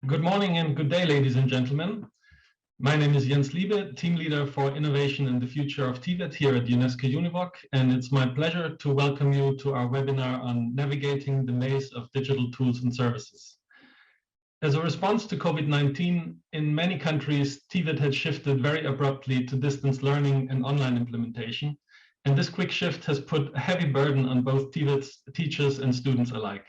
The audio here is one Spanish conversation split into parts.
Good morning and good day, ladies and gentlemen. My name is Jens Liebe, Team Leader for Innovation and the Future of TVET here at UNESCO Univoc, and it's my pleasure to welcome you to our webinar on navigating the maze of digital tools and services. As a response to COVID-19, in many countries, TVET had shifted very abruptly to distance learning and online implementation, and this quick shift has put a heavy burden on both TVET's teachers and students alike.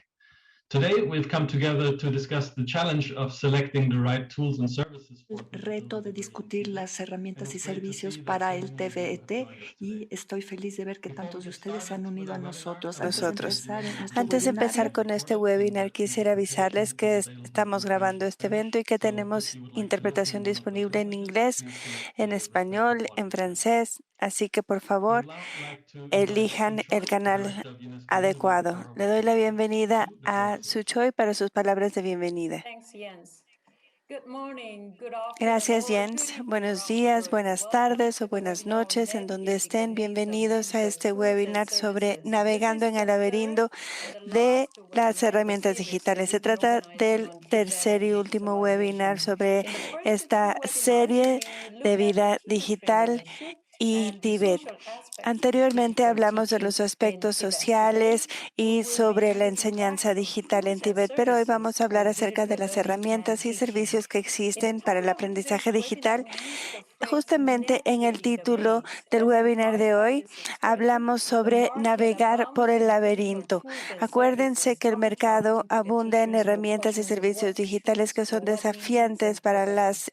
Today, we've come together to discuss the challenge of selecting the right tools and services. El reto de discutir las herramientas y servicios para el TVET, y estoy feliz de ver que tantos de ustedes se han unido a nosotros. Antes de empezar con este webinar, quisiera avisarles que estamos grabando este evento y que tenemos interpretación disponible en inglés, en español, en francés, así que por favor elijan el canal adecuado. Le doy la bienvenida a Su Choi para sus palabras de bienvenida. Gracias, Jens. Buenos días, buenas tardes o buenas noches, en donde estén. Bienvenidos a este webinar sobre navegando en el laberinto de las herramientas digitales. Se trata del tercer y último webinar sobre esta serie de vida digital y TVET. Anteriormente hablamos de los aspectos sociales y sobre la enseñanza digital en TVET, pero hoy vamos a hablar acerca de las herramientas y servicios que existen para el aprendizaje digital. Justamente en el título del webinar de hoy hablamos sobre navegar por el laberinto. Acuérdense que el mercado abunda en herramientas y servicios digitales que son desafiantes para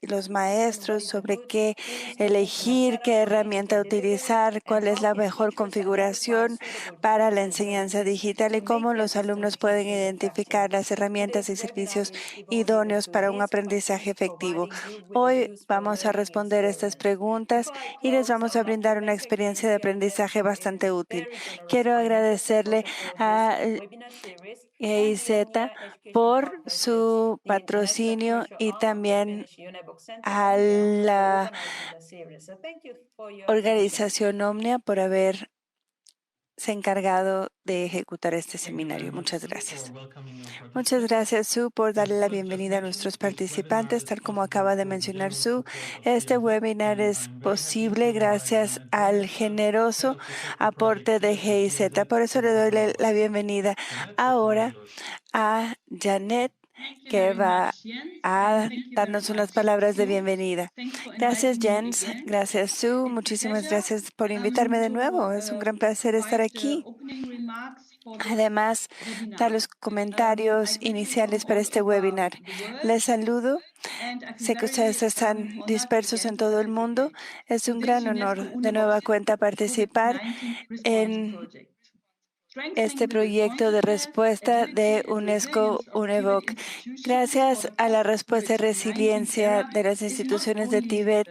los maestros sobre qué elegir, qué herramienta utilizar, cuál es la mejor configuración para la enseñanza digital y cómo los alumnos pueden identificar las herramientas y servicios idóneos para un aprendizaje efectivo. Hoy vamos a responder estas preguntas y les vamos a brindar una experiencia de aprendizaje bastante útil. Quiero agradecerle a GIZ por su patrocinio y también a la organización Omnia por haberse encargado de ejecutar este seminario. Muchas gracias. Muchas gracias, Sue, por darle la bienvenida a nuestros participantes. Tal como acaba de mencionar Sue, este webinar es posible gracias al generoso aporte de GIZ. Por eso le doy la bienvenida ahora a Janet, que va a darnos unas palabras de bienvenida. Gracias, Jens. Gracias, Sue. Muchísimas gracias por invitarme de nuevo. Es un gran placer estar aquí. Además, dar los comentarios iniciales para este webinar. Les saludo. Sé que ustedes están dispersos en todo el mundo. Es un gran honor de nueva cuenta participar en este proyecto de respuesta de UNESCO Univoc. Gracias a la respuesta y resiliencia de las instituciones de TVET,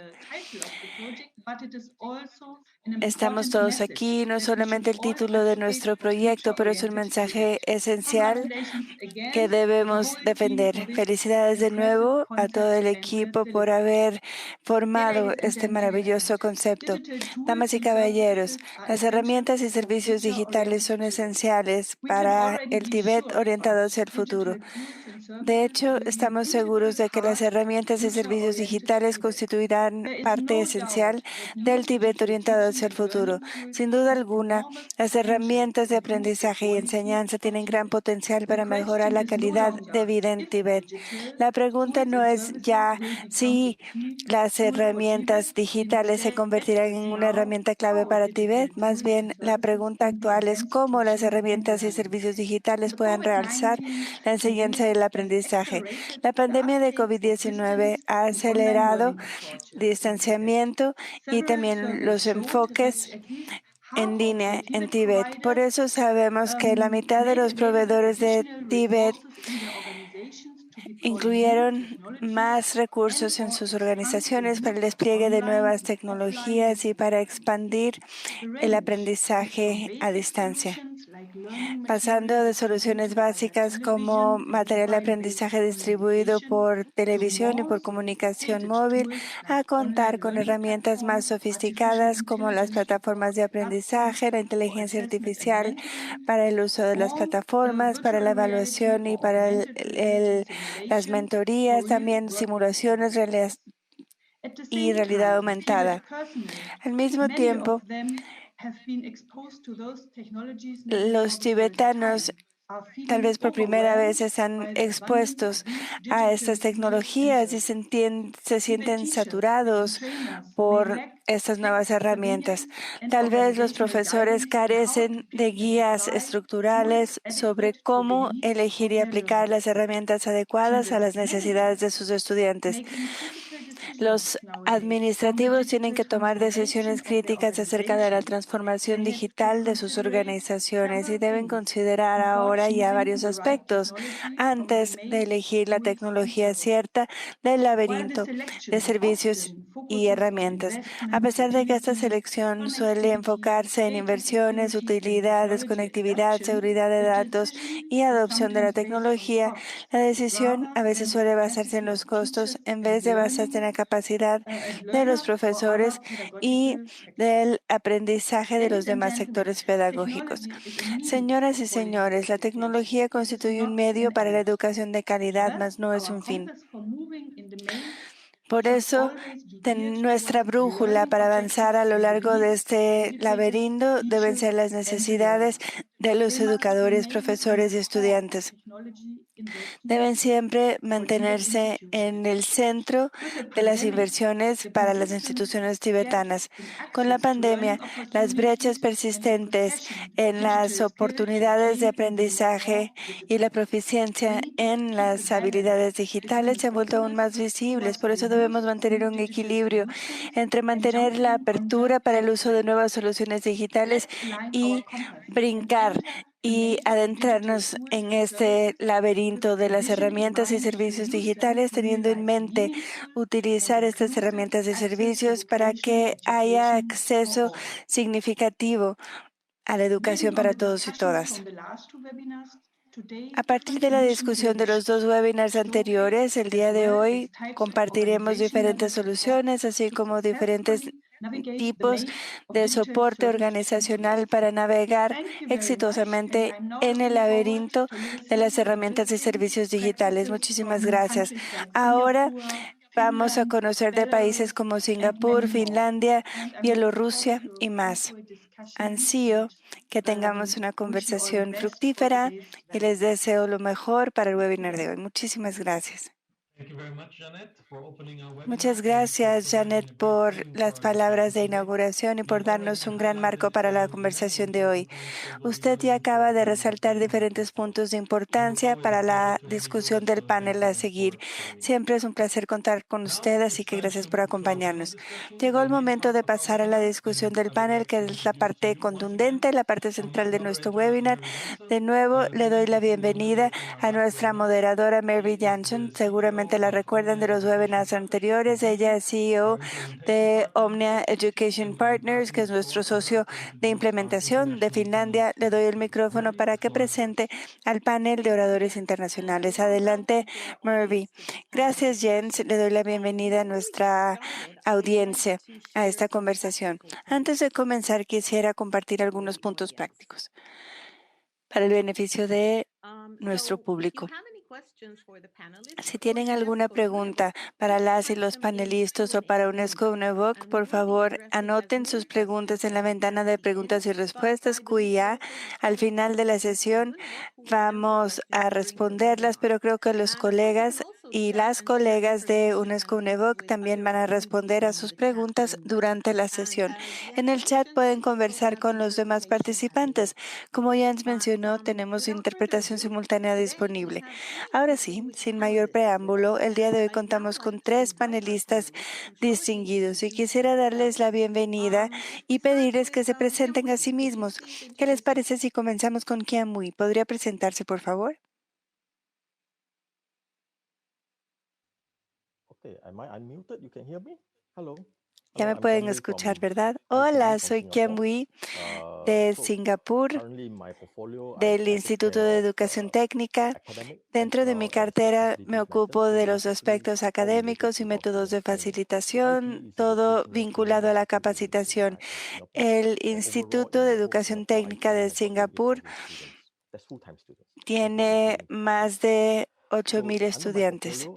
estamos todos aquí. No solamente el título de nuestro proyecto, pero es un mensaje esencial que debemos defender. Felicidades de nuevo a todo el equipo por haber formado este maravilloso concepto. Damas y caballeros, las herramientas y servicios digitales son esenciales para el TVET orientado hacia el futuro. De hecho, estamos seguros de que las herramientas y servicios digitales constituirán parte esencial del TVET orientado hacia el futuro. Sin duda alguna, las herramientas de aprendizaje y enseñanza tienen gran potencial para mejorar la calidad de vida en TVET. La pregunta no es ya si las herramientas digitales se convertirán en una herramienta clave para TVET. Más bien, la pregunta actual es cómo las herramientas y servicios digitales puedan realzar la enseñanza y el aprendizaje. La pandemia de COVID-19 ha acelerado el distanciamiento y también los enfoques en línea en TVET. Por eso sabemos que la mitad de los proveedores de TVET incluyeron más recursos en sus organizaciones para el despliegue de nuevas tecnologías y para expandir el aprendizaje a distancia. pasando de soluciones básicas como material de aprendizaje distribuido por televisión y por comunicación móvil, a contar con herramientas más sofisticadas como las plataformas de aprendizaje, la inteligencia artificial para el uso de las plataformas, para la evaluación y para las mentorías, también simulaciones y realidad aumentada. Al mismo tiempo, los tibetanos tal vez por primera vez están expuestos a estas tecnologías y se sienten saturados por estas nuevas herramientas. Tal vez los profesores carecen de guías estructurales sobre cómo elegir y aplicar las herramientas adecuadas a las necesidades de sus estudiantes. Los administrativos tienen que tomar decisiones críticas acerca de la transformación digital de sus organizaciones y deben considerar ahora ya varios aspectos antes de elegir la tecnología cierta del laberinto de servicios y herramientas. A pesar de que esta selección suele enfocarse en inversiones, utilidades, conectividad, seguridad de datos y adopción de la tecnología, la decisión a veces suele basarse en los costos en vez de basarse en la capacidad de los profesores y del aprendizaje de los demás sectores pedagógicos. Señoras y señores, la tecnología constituye un medio para la educación de calidad, mas no es un fin. Por eso, nuestra brújula para avanzar a lo largo de este laberinto deben ser las necesidades de los educadores, profesores y estudiantes. Deben siempre mantenerse en el centro de las inversiones para las instituciones tibetanas. Con la pandemia, las brechas persistentes en las oportunidades de aprendizaje y la proficiencia en las habilidades digitales se han vuelto aún más visibles. Por eso debemos mantener un equilibrio entre mantener la apertura para el uso de nuevas soluciones digitales y brincar y adentrarnos en este laberinto de las herramientas y servicios digitales, teniendo en mente utilizar estas herramientas y servicios para que haya acceso significativo a la educación para todos y todas. A partir de la discusión de los dos webinars anteriores, el día de hoy compartiremos diferentes soluciones, así como diferentes tipos de soporte organizacional para navegar exitosamente en el laberinto de las herramientas y servicios digitales. Muchísimas gracias. Ahora vamos a conocer de países como Singapur, Finlandia, Bielorrusia y más. Ansío que tengamos una conversación fructífera y les deseo lo mejor para el webinar de hoy. Muchísimas gracias. Muchas gracias, Janet, por las palabras de inauguración y por darnos un gran marco para la conversación de hoy. Usted ya acaba de resaltar diferentes puntos de importancia para la discusión del panel a seguir. Siempre es un placer contar con usted, así que gracias por acompañarnos. Llegó el momento de pasar a la discusión del panel, que es la parte contundente, la parte central de nuestro webinar. De nuevo, le doy la bienvenida a nuestra moderadora, Mary Jansen. Seguramente la recuerdan de los webinars anteriores. Ella es CEO de Omnia Education Partners, que es nuestro socio de implementación de Finlandia. Le doy el micrófono para que presente al panel de oradores internacionales. Adelante, Murphy. Gracias, Jens. Le doy la bienvenida a nuestra audiencia a esta conversación. Antes de comenzar, quisiera compartir algunos puntos prácticos para el beneficio de nuestro público. Si tienen alguna pregunta para las y los panelistas o para UNESCO UNEVOC, por favor, anoten sus preguntas en la ventana de preguntas y respuestas QIA. Al final de la sesión vamos a responderlas, pero creo que los colegas y las colegas de UNESCO UNEVOC también van a responder a sus preguntas durante la sesión. En el chat pueden conversar con los demás participantes. Como Jens mencionó, tenemos interpretación simultánea disponible. Ahora sí, sin mayor preámbulo, el día de hoy contamos con 3 panelistas distinguidos y quisiera darles la bienvenida y pedirles que se presenten a sí mismos. ¿Qué les parece si comenzamos con Kian Mui? ¿Podría presentarse, por favor? Ya me pueden escuchar, ¿verdad? Hola, soy Kian Mui. de Singapur, del Instituto de Educación Técnica. Dentro de mi cartera me ocupo de los aspectos académicos y métodos de facilitación, todo vinculado a la capacitación. El Instituto de Educación Técnica de Singapur tiene más de 8,000 estudiantes.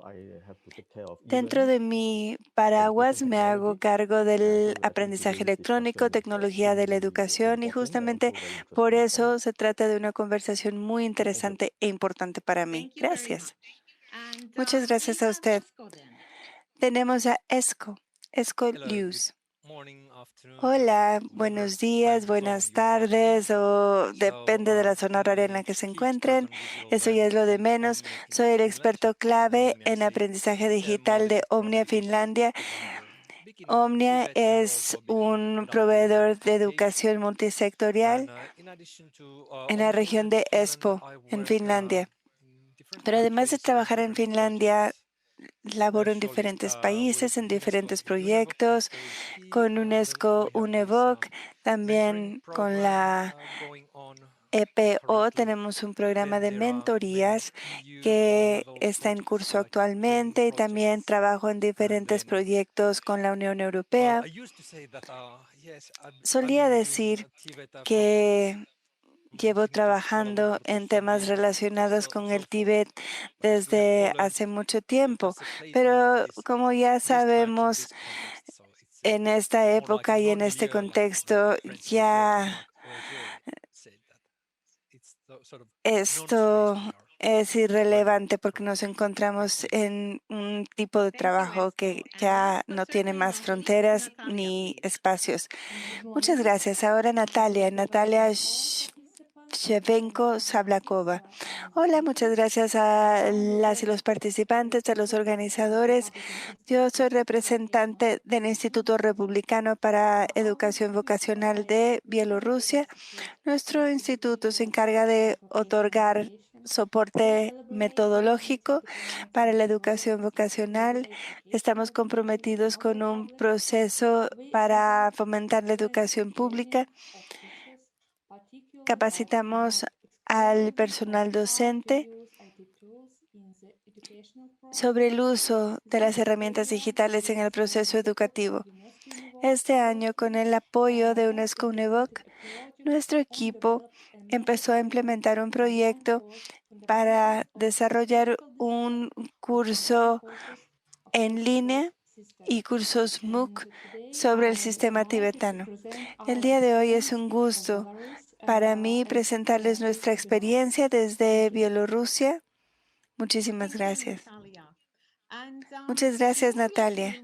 Dentro de mi paraguas me hago cargo del aprendizaje electrónico, tecnología de la educación y justamente por eso se trata de una conversación muy interesante e importante para mí. Gracias. Muchas gracias a usted. Tenemos a Esco Lius. Hola, buenos días, buenas tardes, o depende de la zona horaria en la que se encuentren. Eso ya es lo de menos. Soy el experto clave en aprendizaje digital de Omnia Finlandia. Omnia es un proveedor de educación multisectorial en la región de Espoo, en Finlandia. Pero además de trabajar en Finlandia, laboro en diferentes países, en diferentes proyectos, con UNESCO, UNEVOC, también con la EPO tenemos un programa de mentorías que está en curso actualmente y también trabajo en diferentes proyectos con la Unión Europea. Solía decir que llevo trabajando en temas relacionados con el Tíbet desde hace mucho tiempo, pero como ya sabemos, en esta época y en este contexto ya esto es irrelevante porque nos encontramos en un tipo de trabajo que ya no tiene más fronteras ni espacios. Muchas gracias. Ahora Natalia Shevenko Sablakova. Hola, muchas gracias a las y los participantes, a los organizadores. Yo soy representante del Instituto Republicano para Educación Vocacional de Bielorrusia. Nuestro instituto se encarga de otorgar soporte metodológico para la educación vocacional. Estamos comprometidos con un proceso para fomentar la educación pública. Capacitamos al personal docente sobre el uso de las herramientas digitales en el proceso educativo. Este año, con el apoyo de UNESCO UNEVOC, nuestro equipo empezó a implementar un proyecto para desarrollar un curso en línea y cursos MOOC sobre el sistema tibetano. El día de hoy es un gusto para mí presentarles nuestra experiencia desde Bielorrusia. Muchísimas gracias. Muchas gracias, Natalia.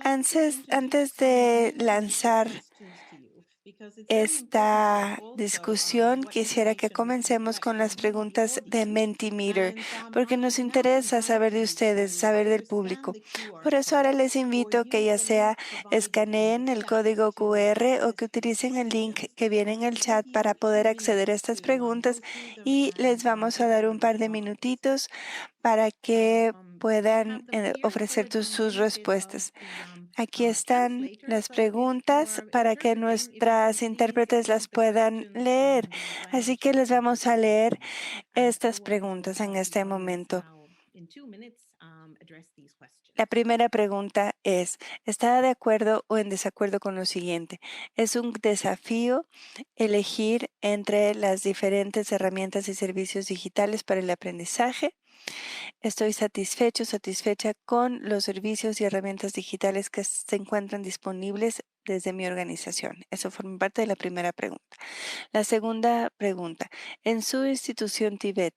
Antes de lanzar esta discusión, quisiera que comencemos con las preguntas de Mentimeter, porque nos interesa saber de ustedes, saber del público. Por eso ahora les invito que ya sea escaneen el código QR o que utilicen el link que viene en el chat para poder acceder a estas preguntas y les vamos a dar un par de minutitos para que puedan ofrecer sus respuestas. Aquí están las preguntas para que nuestras intérpretes las puedan leer. Así que les vamos a leer estas preguntas en este momento. La primera pregunta es, ¿está de acuerdo o en desacuerdo con lo siguiente? Es un desafío elegir entre las diferentes herramientas y servicios digitales para el aprendizaje. Estoy satisfecha con los servicios y herramientas digitales que se encuentran disponibles desde mi organización. Eso forma parte de la primera pregunta. La segunda pregunta, en su institución Tibet,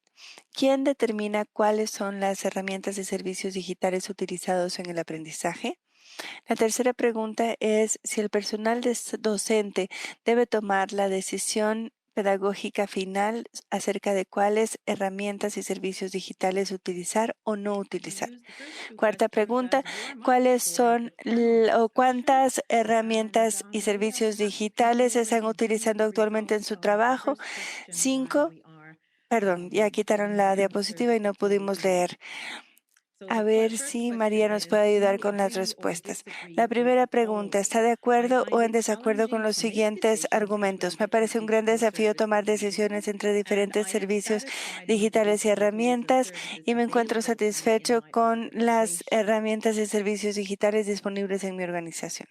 ¿quién determina cuáles son las herramientas y servicios digitales utilizados en el aprendizaje? La tercera pregunta es si el personal docente debe tomar la decisión pedagógica final acerca de cuáles herramientas y servicios digitales utilizar o no utilizar. Cuarta pregunta, ¿cuáles son o cuántas herramientas y servicios digitales se están utilizando actualmente en su trabajo? Ya quitaron la diapositiva y no pudimos leer. A ver si María nos puede ayudar con las respuestas. La primera pregunta, ¿está de acuerdo o en desacuerdo con los siguientes argumentos? Me parece un gran desafío tomar decisiones entre diferentes servicios digitales y herramientas y me encuentro satisfecho con las herramientas y servicios digitales disponibles en mi organización.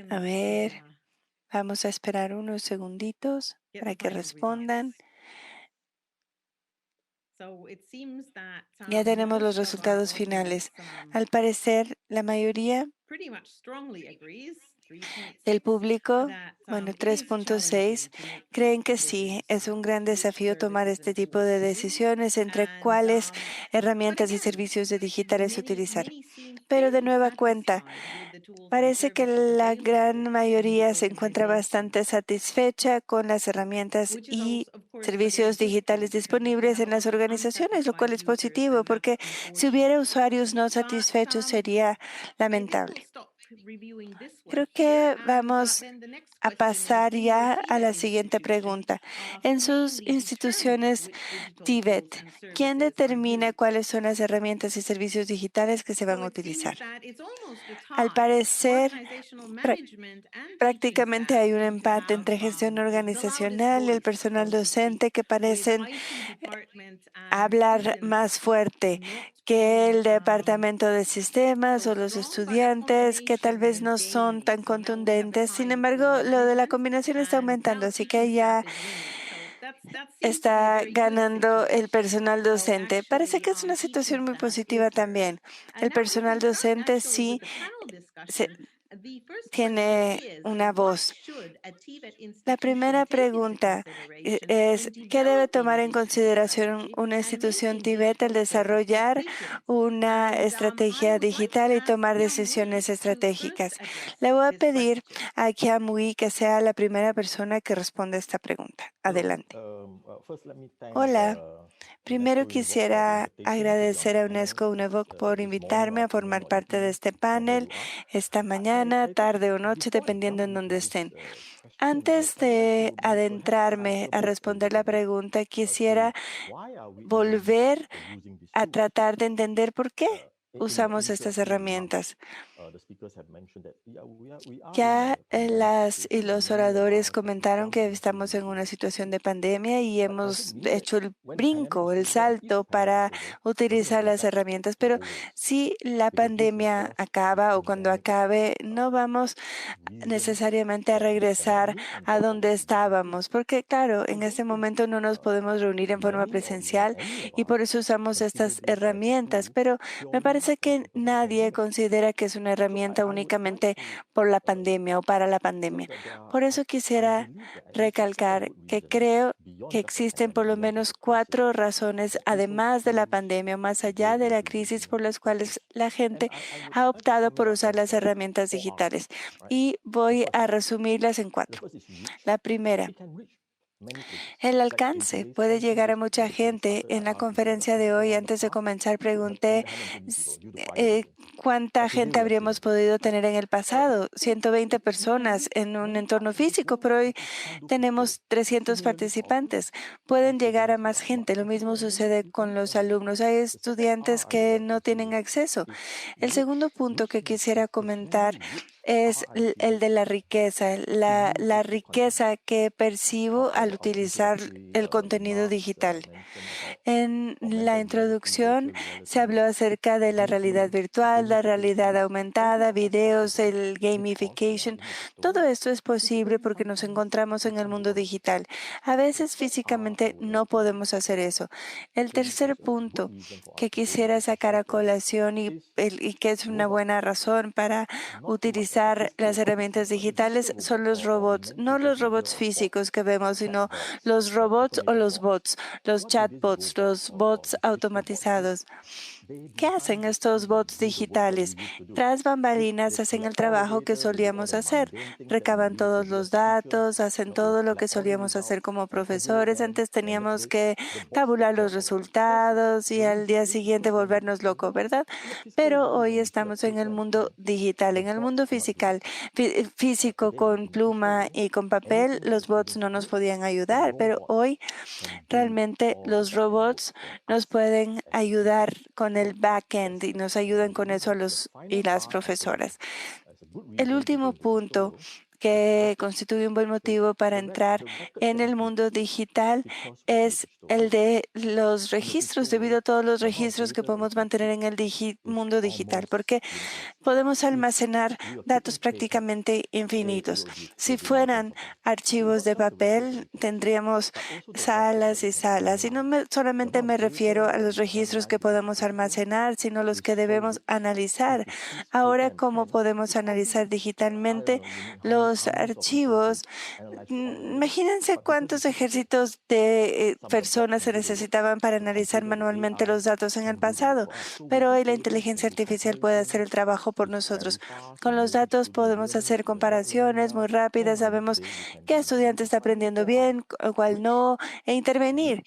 A ver, vamos a esperar unos segunditos para que respondan. Ya tenemos los resultados finales. Al parecer, la mayoría del público, bueno, 3.6, creen que sí, es un gran desafío tomar este tipo de decisiones entre cuáles herramientas y servicios de digitales utilizar. Pero de nueva cuenta, parece que la gran mayoría se encuentra bastante satisfecha con las herramientas y servicios digitales disponibles en las organizaciones, lo cual es positivo, porque si hubiera usuarios no satisfechos sería lamentable. Creo que vamos a pasar ya a la siguiente pregunta. En sus instituciones TVET, ¿quién determina cuáles son las herramientas y servicios digitales que se van a utilizar? Al parecer, prácticamente hay un empate entre gestión organizacional y el personal docente que parecen hablar más fuerte que el departamento de sistemas o los estudiantes, que tal vez no son tan contundentes. Sin embargo, lo de la combinación está aumentando, así que ya está ganando el personal docente. Parece que es una situación muy positiva también. El personal docente sí tiene una voz. La primera pregunta es, ¿qué debe tomar en consideración una institución Tibet al desarrollar una estrategia digital y tomar decisiones estratégicas? Le voy a pedir a Kiamui que sea la primera persona que responda a esta pregunta. Adelante. Hola. Primero quisiera agradecer a UNESCO UNEVOC por invitarme a formar parte de este panel esta mañana, tarde o noche, dependiendo en donde estén. Antes de adentrarme a responder la pregunta, quisiera volver a tratar de entender por qué usamos estas herramientas. Ya las y los oradores comentaron que estamos en una situación de pandemia y hemos hecho el brinco, el salto para utilizar las herramientas, pero si la pandemia acaba o cuando acabe, no vamos necesariamente a regresar a donde estábamos, porque claro, en este momento no nos podemos reunir en forma presencial y por eso usamos estas herramientas, pero me parece que nadie considera que es una herramienta únicamente por la pandemia o para la pandemia. Por eso quisiera recalcar que creo que existen por lo menos 4 razones, además de la pandemia, más allá de la crisis, por las cuales la gente ha optado por usar las herramientas digitales. Y voy a resumirlas en 4. La primera, el alcance puede llegar a mucha gente. En la conferencia de hoy, antes de comenzar, pregunté cuánta gente habríamos podido tener en el pasado. 120 personas en un entorno físico, pero hoy tenemos 300 participantes. Pueden llegar a más gente. Lo mismo sucede con los alumnos. Hay estudiantes que no tienen acceso. El segundo punto que quisiera comentar es el de la riqueza, la riqueza que percibo al utilizar el contenido digital. En la introducción se habló acerca de la realidad virtual, la realidad aumentada, videos, el gamification. Todo esto es posible porque nos encontramos en el mundo digital. A veces físicamente no podemos hacer eso. El tercer punto que quisiera sacar a colación y que es una buena razón para utilizar las herramientas digitales son los robots, no los robots físicos que vemos, sino los robots o los bots, los chatbots, los bots automatizados. ¿Qué hacen estos bots digitales? Tras bambalinas hacen el trabajo que solíamos hacer. Recaban todos los datos, hacen todo lo que solíamos hacer como profesores. Antes teníamos que tabular los resultados y al día siguiente volvernos locos, ¿verdad? Pero hoy estamos en el mundo digital, en el mundo físico con pluma y con papel. Los bots no nos podían ayudar, pero hoy realmente los robots nos pueden ayudar con el backend y nos ayudan con eso a los y las profesoras. El último punto que constituye un buen motivo para entrar en el mundo digital es el de los registros, debido a todos los registros que podemos mantener en el mundo digital, porque podemos almacenar datos prácticamente infinitos. Si fueran archivos de papel, tendríamos salas y salas. Y no solamente me refiero a los registros que podemos almacenar, sino los que debemos analizar. Ahora, ¿cómo podemos analizar digitalmente los archivos? Imagínense cuántos ejércitos de personas se necesitaban para analizar manualmente los datos en el pasado, pero hoy la inteligencia artificial puede hacer el trabajo por nosotros. Con los datos podemos hacer comparaciones muy rápidas, sabemos qué estudiante está aprendiendo bien, cuál no, e intervenir.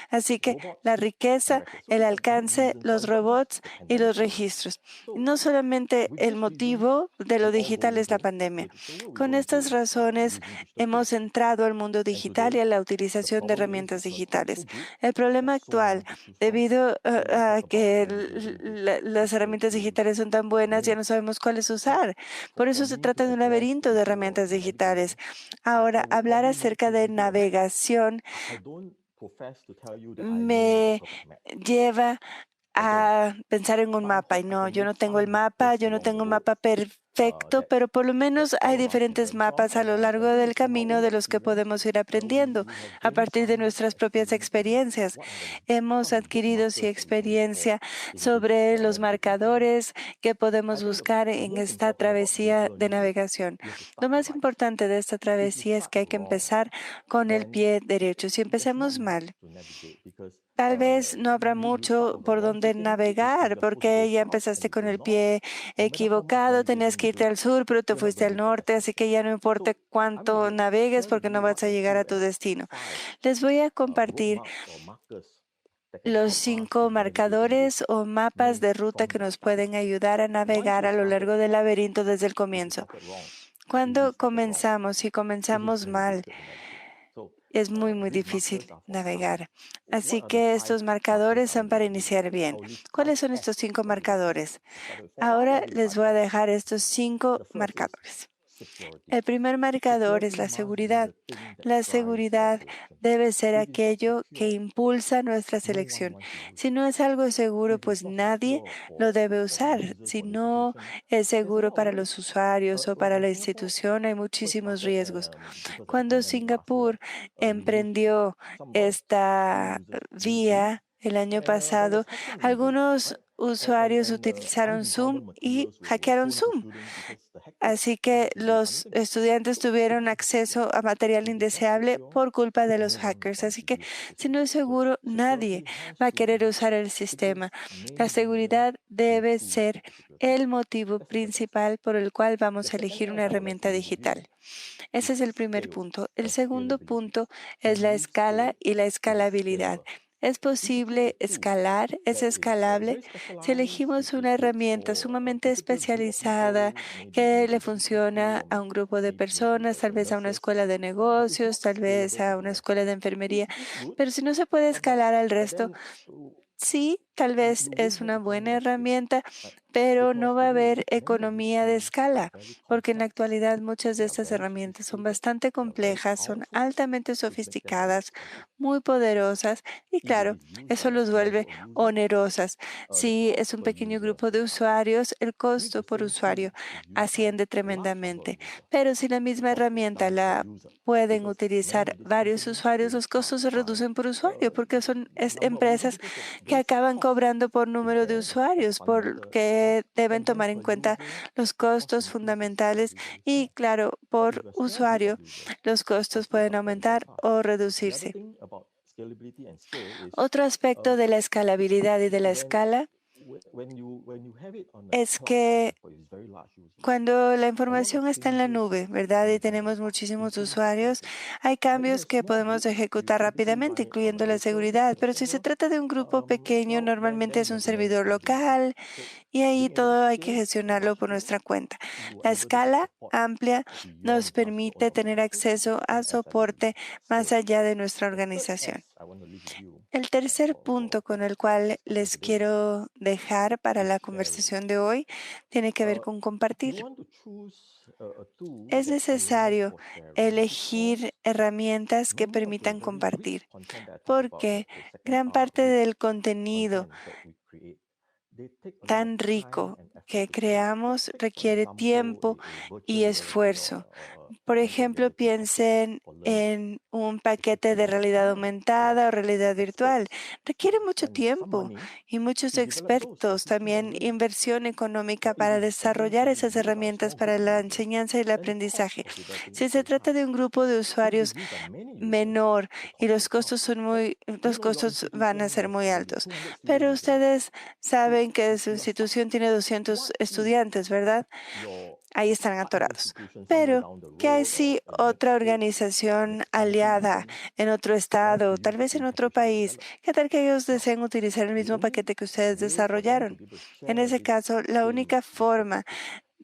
Así que la riqueza, el alcance, los robots y los registros. No solamente el motivo de lo digital es la pandemia. Con estas razones hemos entrado al mundo digital y a la utilización de herramientas digitales. El problema actual, debido a que las herramientas digitales son tan buenas, ya no sabemos cuáles usar. Por eso se trata de un laberinto de herramientas digitales. Ahora, hablar acerca de navegación me lleva a pensar en un mapa. Y no, yo no tengo el mapa, yo no tengo un mapa perfecto, pero por lo menos hay diferentes mapas a lo largo del camino de los que podemos ir aprendiendo a partir de nuestras propias experiencias. Hemos adquirido sí experiencia sobre los marcadores que podemos buscar en esta travesía de navegación. Lo más importante de esta travesía es que hay que empezar con el pie derecho. Si empezamos mal, tal vez no habrá mucho por donde navegar, porque ya empezaste con el pie equivocado, tenías que irte al sur, pero te fuiste al norte, así que ya no importa cuánto navegues, porque no vas a llegar a tu destino. Les voy a compartir los 5 marcadores o mapas de ruta que nos pueden ayudar a navegar a lo largo del laberinto desde el comienzo. Cuando comenzamos, y comenzamos mal, es muy difícil navegar. Así que estos marcadores son para iniciar bien. ¿Cuáles son estos 5 marcadores? Ahora les voy a dejar estos 5 marcadores. El primer marcador es la seguridad. La seguridad debe ser aquello que impulsa nuestra selección. Si no es algo seguro, pues nadie lo debe usar. Si no es seguro para los usuarios o para la institución, hay muchísimos riesgos. Cuando Singapur emprendió esta vía el año pasado, algunos usuarios utilizaron Zoom y hackearon Zoom. Así que los estudiantes tuvieron acceso a material indeseable por culpa de los hackers. Así que si no es seguro, nadie va a querer usar el sistema. La seguridad debe ser el motivo principal por el cual vamos a elegir una herramienta digital. Ese es el primer punto. El segundo punto es la escala y la escalabilidad. ¿Es posible escalar? ¿Es escalable? Si elegimos una herramienta sumamente especializada que le funciona a un grupo de personas, tal vez a una escuela de negocios, tal vez a una escuela de enfermería, pero si no se puede escalar al resto, sí, tal vez es una buena herramienta, pero no va a haber economía de escala, porque en la actualidad muchas de estas herramientas son bastante complejas, son altamente sofisticadas, muy poderosas y claro, eso los vuelve onerosas. Si es un pequeño grupo de usuarios, el costo por usuario asciende tremendamente, pero si la misma herramienta la pueden utilizar varios usuarios, los costos se reducen por usuario, porque son empresas que acaban cobrando por número de usuarios, porque deben tomar en cuenta los costos fundamentales y, claro, por usuario, los costos pueden aumentar o reducirse. Otro aspecto de la escalabilidad y de la escala es que cuando la información está en la nube, ¿verdad? Y tenemos muchísimos usuarios, hay cambios que podemos ejecutar rápidamente, incluyendo la seguridad. Pero si se trata de un grupo pequeño, normalmente es un servidor local y ahí todo hay que gestionarlo por nuestra cuenta. La escala amplia nos permite tener acceso a soporte más allá de nuestra organización. El tercer punto con el cual les quiero dejar para la conversación de hoy tiene que ver con compartir. Es necesario elegir herramientas que permitan compartir, porque gran parte del contenido tan rico que creamos requiere tiempo y esfuerzo. Por ejemplo, piensen en un paquete de realidad aumentada o realidad virtual. Requiere mucho tiempo y muchos expertos, también inversión económica para desarrollar esas herramientas para la enseñanza y el aprendizaje. Si se trata de un grupo de usuarios menor y los costos van a ser muy altos. Pero ustedes saben que su institución tiene 200 estudiantes, ¿verdad? Ahí están atorados. Pero, ¿qué hay si otra organización aliada en otro estado, tal vez en otro país? ¿Qué tal que ellos deseen utilizar el mismo paquete que ustedes desarrollaron? En ese caso, la única forma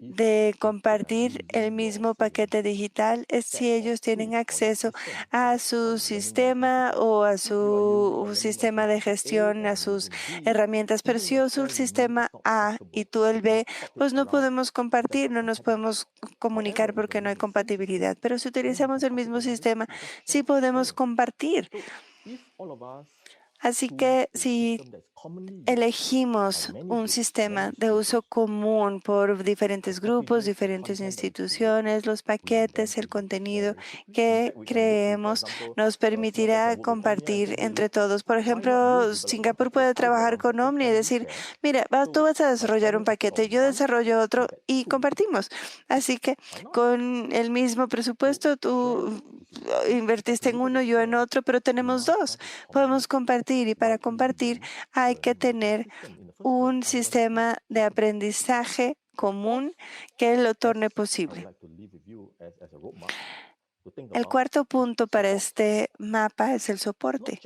de compartir el mismo paquete digital es si ellos tienen acceso a su sistema o a su sistema de gestión, a sus herramientas. Pero si yo uso el sistema A y tú el B, pues no podemos compartir, no nos podemos comunicar porque no hay compatibilidad. Pero si utilizamos el mismo sistema, sí podemos compartir. Así que si elegimos un sistema de uso común por diferentes grupos, diferentes instituciones, los paquetes, el contenido que creemos nos permitirá compartir entre todos. Por ejemplo, Singapur puede trabajar con Omni y decir, mira, tú vas a desarrollar un paquete, yo desarrollo otro y compartimos. Así que con el mismo presupuesto, tú invertiste en uno, yo en otro, pero tenemos dos. Podemos compartir y para compartir hay que tener un sistema de aprendizaje común que lo torne posible. El cuarto punto para este mapa es el soporte.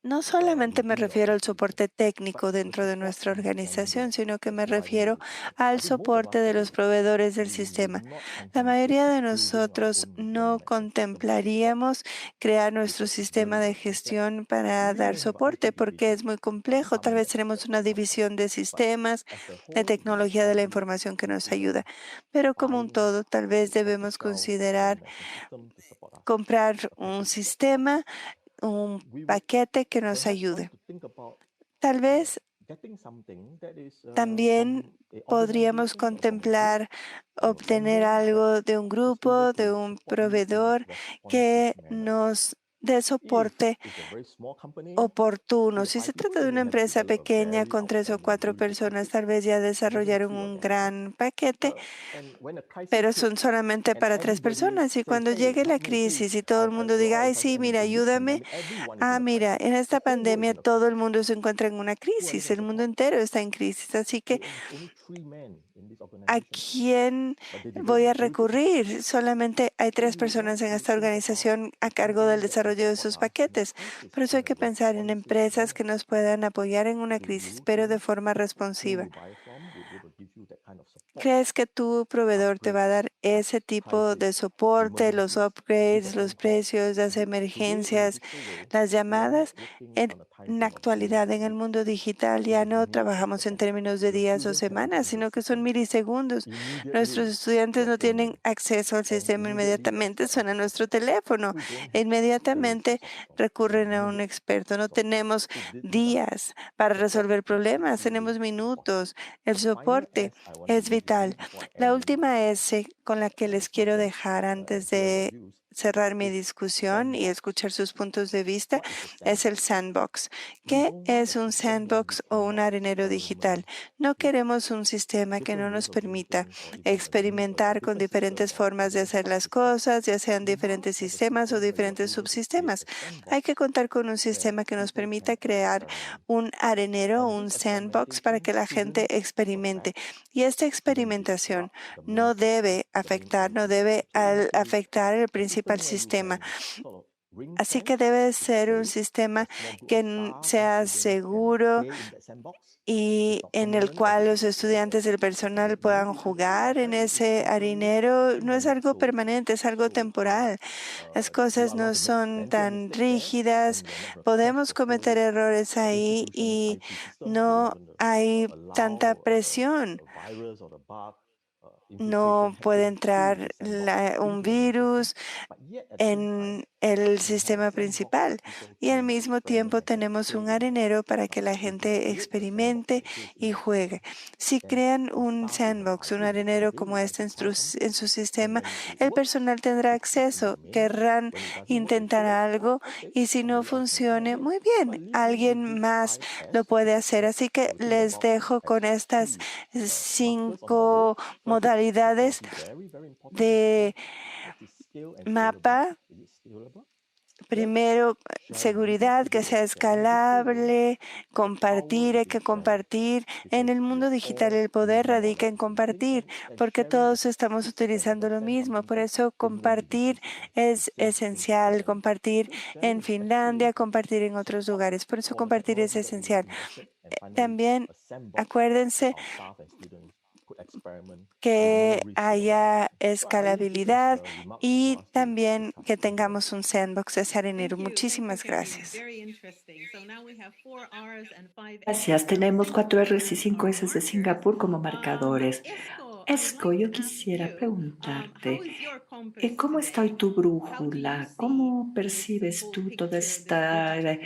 No solamente me refiero al soporte técnico dentro de nuestra organización, sino que me refiero al soporte de los proveedores del sistema. La mayoría de nosotros no contemplaríamos crear nuestro sistema de gestión para dar soporte porque es muy complejo. Tal vez tenemos una división de sistemas, de tecnología de la información que nos ayuda. Pero como un todo, tal vez debemos considerar comprar un sistema, un paquete que nos ayude. Tal vez también podríamos contemplar obtener algo de un grupo, de un proveedor que nos dé soporte oportuno. Si se trata de una empresa pequeña con 3 o 4 personas, tal vez ya desarrollaron un gran paquete, pero son solamente para 3 personas. Y cuando llegue la crisis y todo el mundo diga, ay, sí, mira, ayúdame. Mira, en esta pandemia todo el mundo se encuentra en una crisis, el mundo entero está en crisis. Así que, ¿a quién voy a recurrir? Solamente hay 3 personas en esta organización a cargo del desarrollo de sus paquetes. Por eso hay que pensar en empresas que nos puedan apoyar en una crisis, pero de forma responsiva. ¿Crees que tu proveedor te va a dar ese tipo de soporte, los upgrades, los precios, las emergencias, las llamadas? En la actualidad, en el mundo digital, ya no trabajamos en términos de días o semanas, sino que son milisegundos. Nuestros estudiantes no tienen acceso al sistema inmediatamente, suena nuestro teléfono. E inmediatamente recurren a un experto. No tenemos días para resolver problemas, tenemos minutos. El soporte es vital. La última S con la que les quiero dejar antes de cerrar mi discusión y escuchar sus puntos de vista es el sandbox. ¿Qué es un sandbox o un arenero digital? No queremos un sistema que no nos permita experimentar con diferentes formas de hacer las cosas, ya sean diferentes sistemas o diferentes subsistemas. Hay que contar con un sistema que nos permita crear un arenero, un sandbox para que la gente experimente. Y esta experimentación no debe afectar el principal sistema. Así que debe ser un sistema que sea seguro y en el cual los estudiantes del personal puedan jugar en ese arenero. No es algo permanente, es algo temporal. Las cosas no son tan rígidas. Podemos cometer errores ahí y no hay tanta presión. No puede entrar un virus en el sistema principal y al mismo tiempo tenemos un arenero para que la gente experimente y juegue. Si crean un sandbox, un arenero como este en su sistema, el personal tendrá acceso, querrán intentar algo y si no funcione, muy bien, alguien más lo puede hacer. Así que les dejo con estas 5 modalidades de mapa. Primero, seguridad, que sea escalable, compartir, hay que compartir. En el mundo digital el poder radica en compartir, porque todos estamos utilizando lo mismo. Por eso compartir es esencial, compartir en Finlandia, compartir en otros lugares. Por eso compartir es esencial. También acuérdense que haya escalabilidad y también que tengamos un sandbox de arenero. Muchísimas gracias. Gracias. Tenemos 4 Rs y 5 S de Singapur como marcadores. Esco, yo quisiera preguntarte, ¿cómo está hoy tu brújula? ¿Cómo percibes tú todo este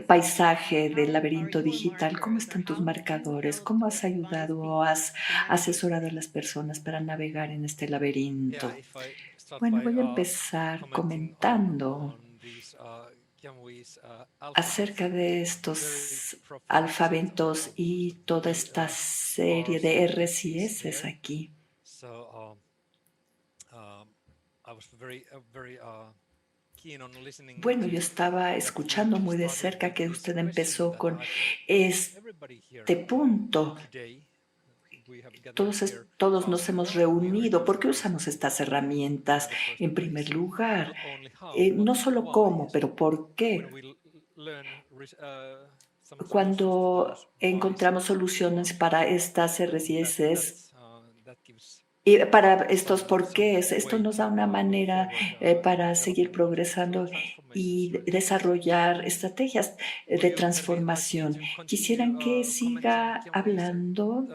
paisaje del laberinto digital? ¿Cómo están tus marcadores? ¿Cómo has ayudado o has asesorado a las personas para navegar en este laberinto? Bueno, voy a empezar comentando acerca de estos alfabetos y toda esta serie de Rs y Ss aquí. Bueno, yo estaba escuchando muy de cerca que usted empezó con este punto. Todos nos hemos reunido. ¿Por qué usamos estas herramientas? En primer lugar, no solo cómo, pero por qué. Cuando encontramos soluciones para estas Rs y Ss, y para estos porqués, esto nos da una manera para seguir progresando y desarrollar estrategias de transformación. ¿Quisieran que siga hablando?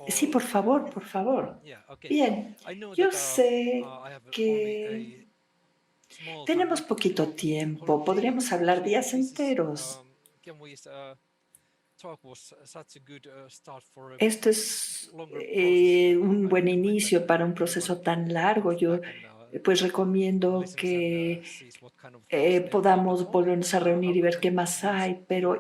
Sí, por favor, por favor. Bien, yo sé que tenemos poquito tiempo, podríamos hablar días enteros. Esto es un buen inicio para un proceso tan largo. Yo pues recomiendo que podamos volvernos a reunir y ver qué más hay, pero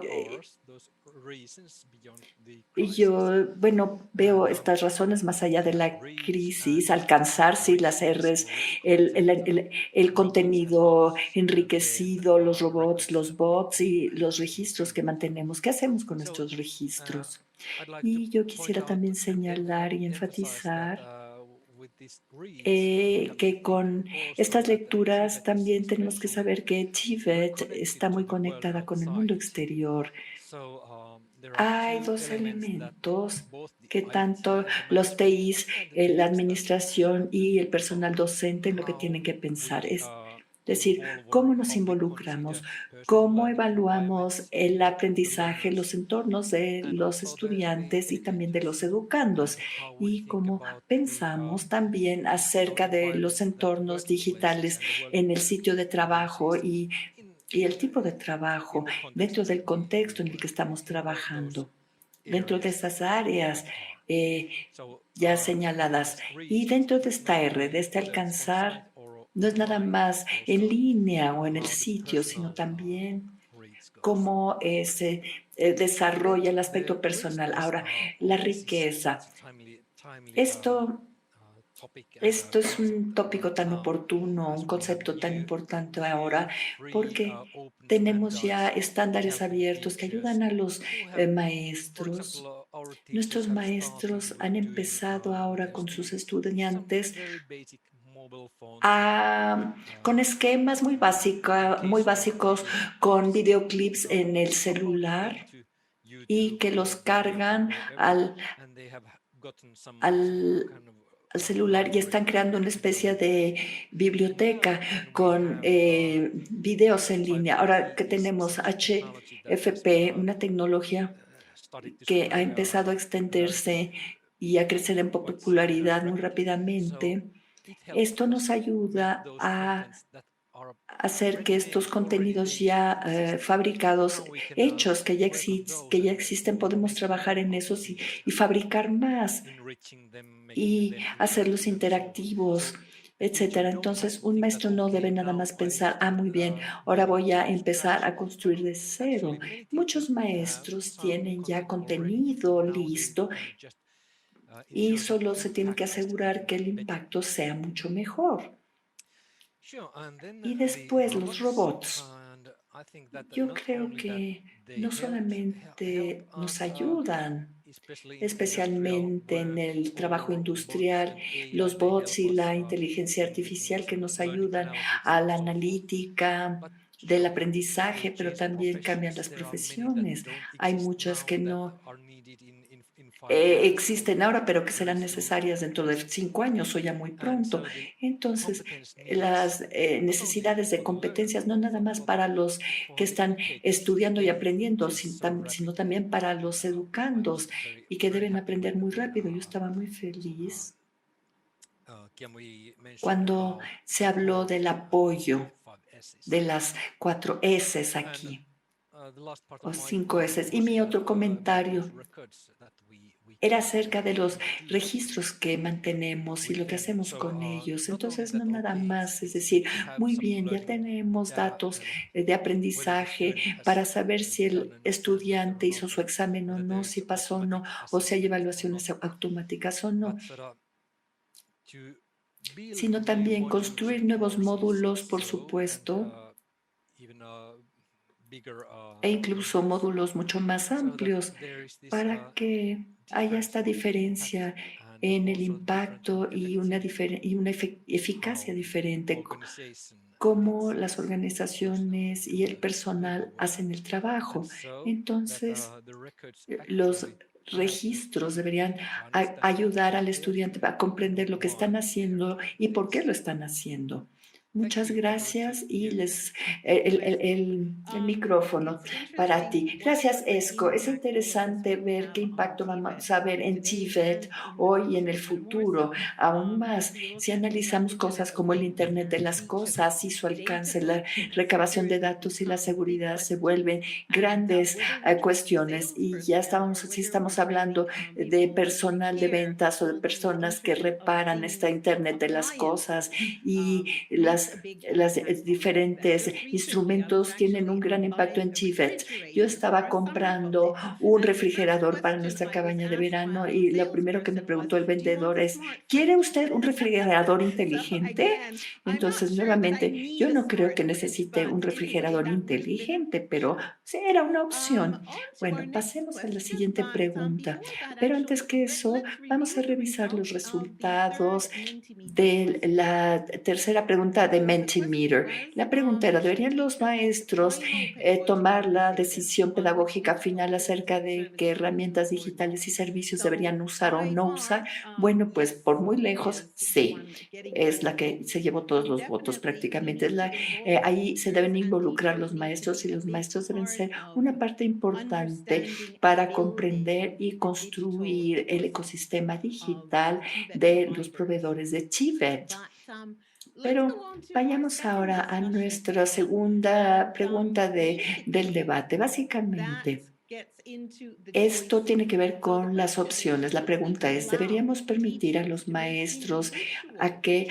yo, bueno, veo estas razones más allá de la crisis, alcanzar, sí, las Rs, el contenido enriquecido, los robots, los bots y los registros que mantenemos. ¿Qué hacemos con nuestros registros? Y yo quisiera también señalar y enfatizar que con estas lecturas también tenemos que saber que TVET está muy conectada con el mundo exterior. Hay 2 elementos que tanto los TIs, la administración y el personal docente en lo que tienen que pensar. Es decir, cómo nos involucramos, cómo evaluamos el aprendizaje, los entornos de los estudiantes y también de los educandos, y cómo pensamos también acerca de los entornos digitales en el sitio de trabajo y el tipo de trabajo dentro del contexto en el que estamos trabajando, dentro de esas áreas ya señaladas y dentro de esta R, de este alcanzar no es nada más en línea o en el sitio, sino también cómo se desarrolla el aspecto personal. Ahora, la riqueza. Esto es un tópico tan oportuno, un concepto tan importante ahora, porque tenemos ya estándares abiertos que ayudan a los maestros. Nuestros maestros han empezado ahora con sus estudiantes con esquemas muy básicos, con videoclips en el celular y que los cargan al celular y están creando una especie de biblioteca con videos en línea. Ahora que tenemos HFP, una tecnología que ha empezado a extenderse y a crecer en popularidad muy rápidamente, esto nos ayuda a hacer que estos contenidos ya fabricados, hechos, que ya existen, podemos trabajar en esos y fabricar más y hacerlos interactivos, etcétera. Entonces, un maestro no debe nada más pensar, muy bien, ahora voy a empezar a construir de cero. Muchos maestros tienen ya contenido listo y solo se tiene que asegurar que el impacto sea mucho mejor. Y después los robots. Yo creo que no solamente nos ayudan, especialmente en el trabajo industrial, los bots y la inteligencia artificial que nos ayudan a la analítica del aprendizaje, pero también cambian las profesiones. Hay muchas que no existen ahora, pero que serán necesarias dentro de 5 años o ya muy pronto. Entonces, las necesidades de competencias, no nada más para los que están estudiando y aprendiendo, sino también para los educandos y que deben aprender muy rápido. Yo estaba muy feliz cuando se habló del apoyo de las 4 S aquí, o 5 S. Y mi otro comentario era acerca de los registros que mantenemos y lo que hacemos con ellos. Entonces, no nada más, es decir, muy bien, ya tenemos datos de aprendizaje para saber si el estudiante hizo su examen o no, si pasó o no, o si hay evaluaciones automáticas o no, sino también construir nuevos módulos, por supuesto, e incluso módulos mucho más amplios para que haya esta diferencia en el impacto y una eficacia diferente, cómo las organizaciones y el personal hacen el trabajo. Entonces, los registros deberían ayudar al estudiante a comprender lo que están haciendo y por qué lo están haciendo. Muchas gracias y el micrófono para ti. Gracias, Esco. Es interesante ver qué impacto vamos a ver en TVET hoy y en el futuro, aún más si analizamos cosas como el Internet de las cosas y su alcance, la recabación de datos y la seguridad se vuelven grandes cuestiones y ya si estamos hablando de personal de ventas o de personas que reparan esta Internet de las cosas y las diferentes instrumentos tienen un gran impacto en TVET. Yo estaba comprando un refrigerador para nuestra cabaña de verano y lo primero que me preguntó el vendedor es, ¿quiere usted un refrigerador inteligente? Entonces, nuevamente, yo no creo que necesite un refrigerador inteligente, pero sí era una opción. Bueno, pasemos a la siguiente pregunta. Pero antes que eso, vamos a revisar los resultados de la tercera pregunta de Mentimeter. La pregunta era, ¿deberían los maestros tomar la decisión pedagógica final acerca de qué herramientas digitales y servicios deberían usar o no usar? Bueno, pues por muy lejos, sí. Es la que se llevó todos los votos prácticamente. Ahí se deben involucrar los maestros y los maestros deben ser una parte importante para comprender y construir el ecosistema digital de los proveedores de TVET. Pero vayamos ahora a nuestra segunda pregunta del debate. Básicamente, Esto tiene que ver con las opciones. La pregunta es, ¿deberíamos permitir a los maestros a que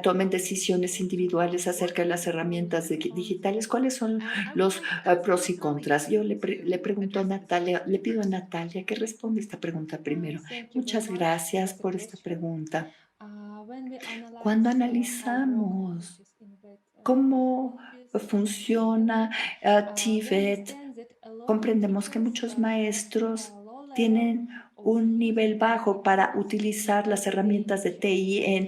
tomen decisiones individuales acerca de las herramientas digitales? ¿Cuáles son los pros y contras? Yo le pregunto a Natalia, le pido a Natalia que responda esta pregunta primero. Muchas gracias por esta pregunta. Cuando analizamos cómo funciona TVET, comprendemos que muchos maestros tienen un nivel bajo para utilizar las herramientas de TI en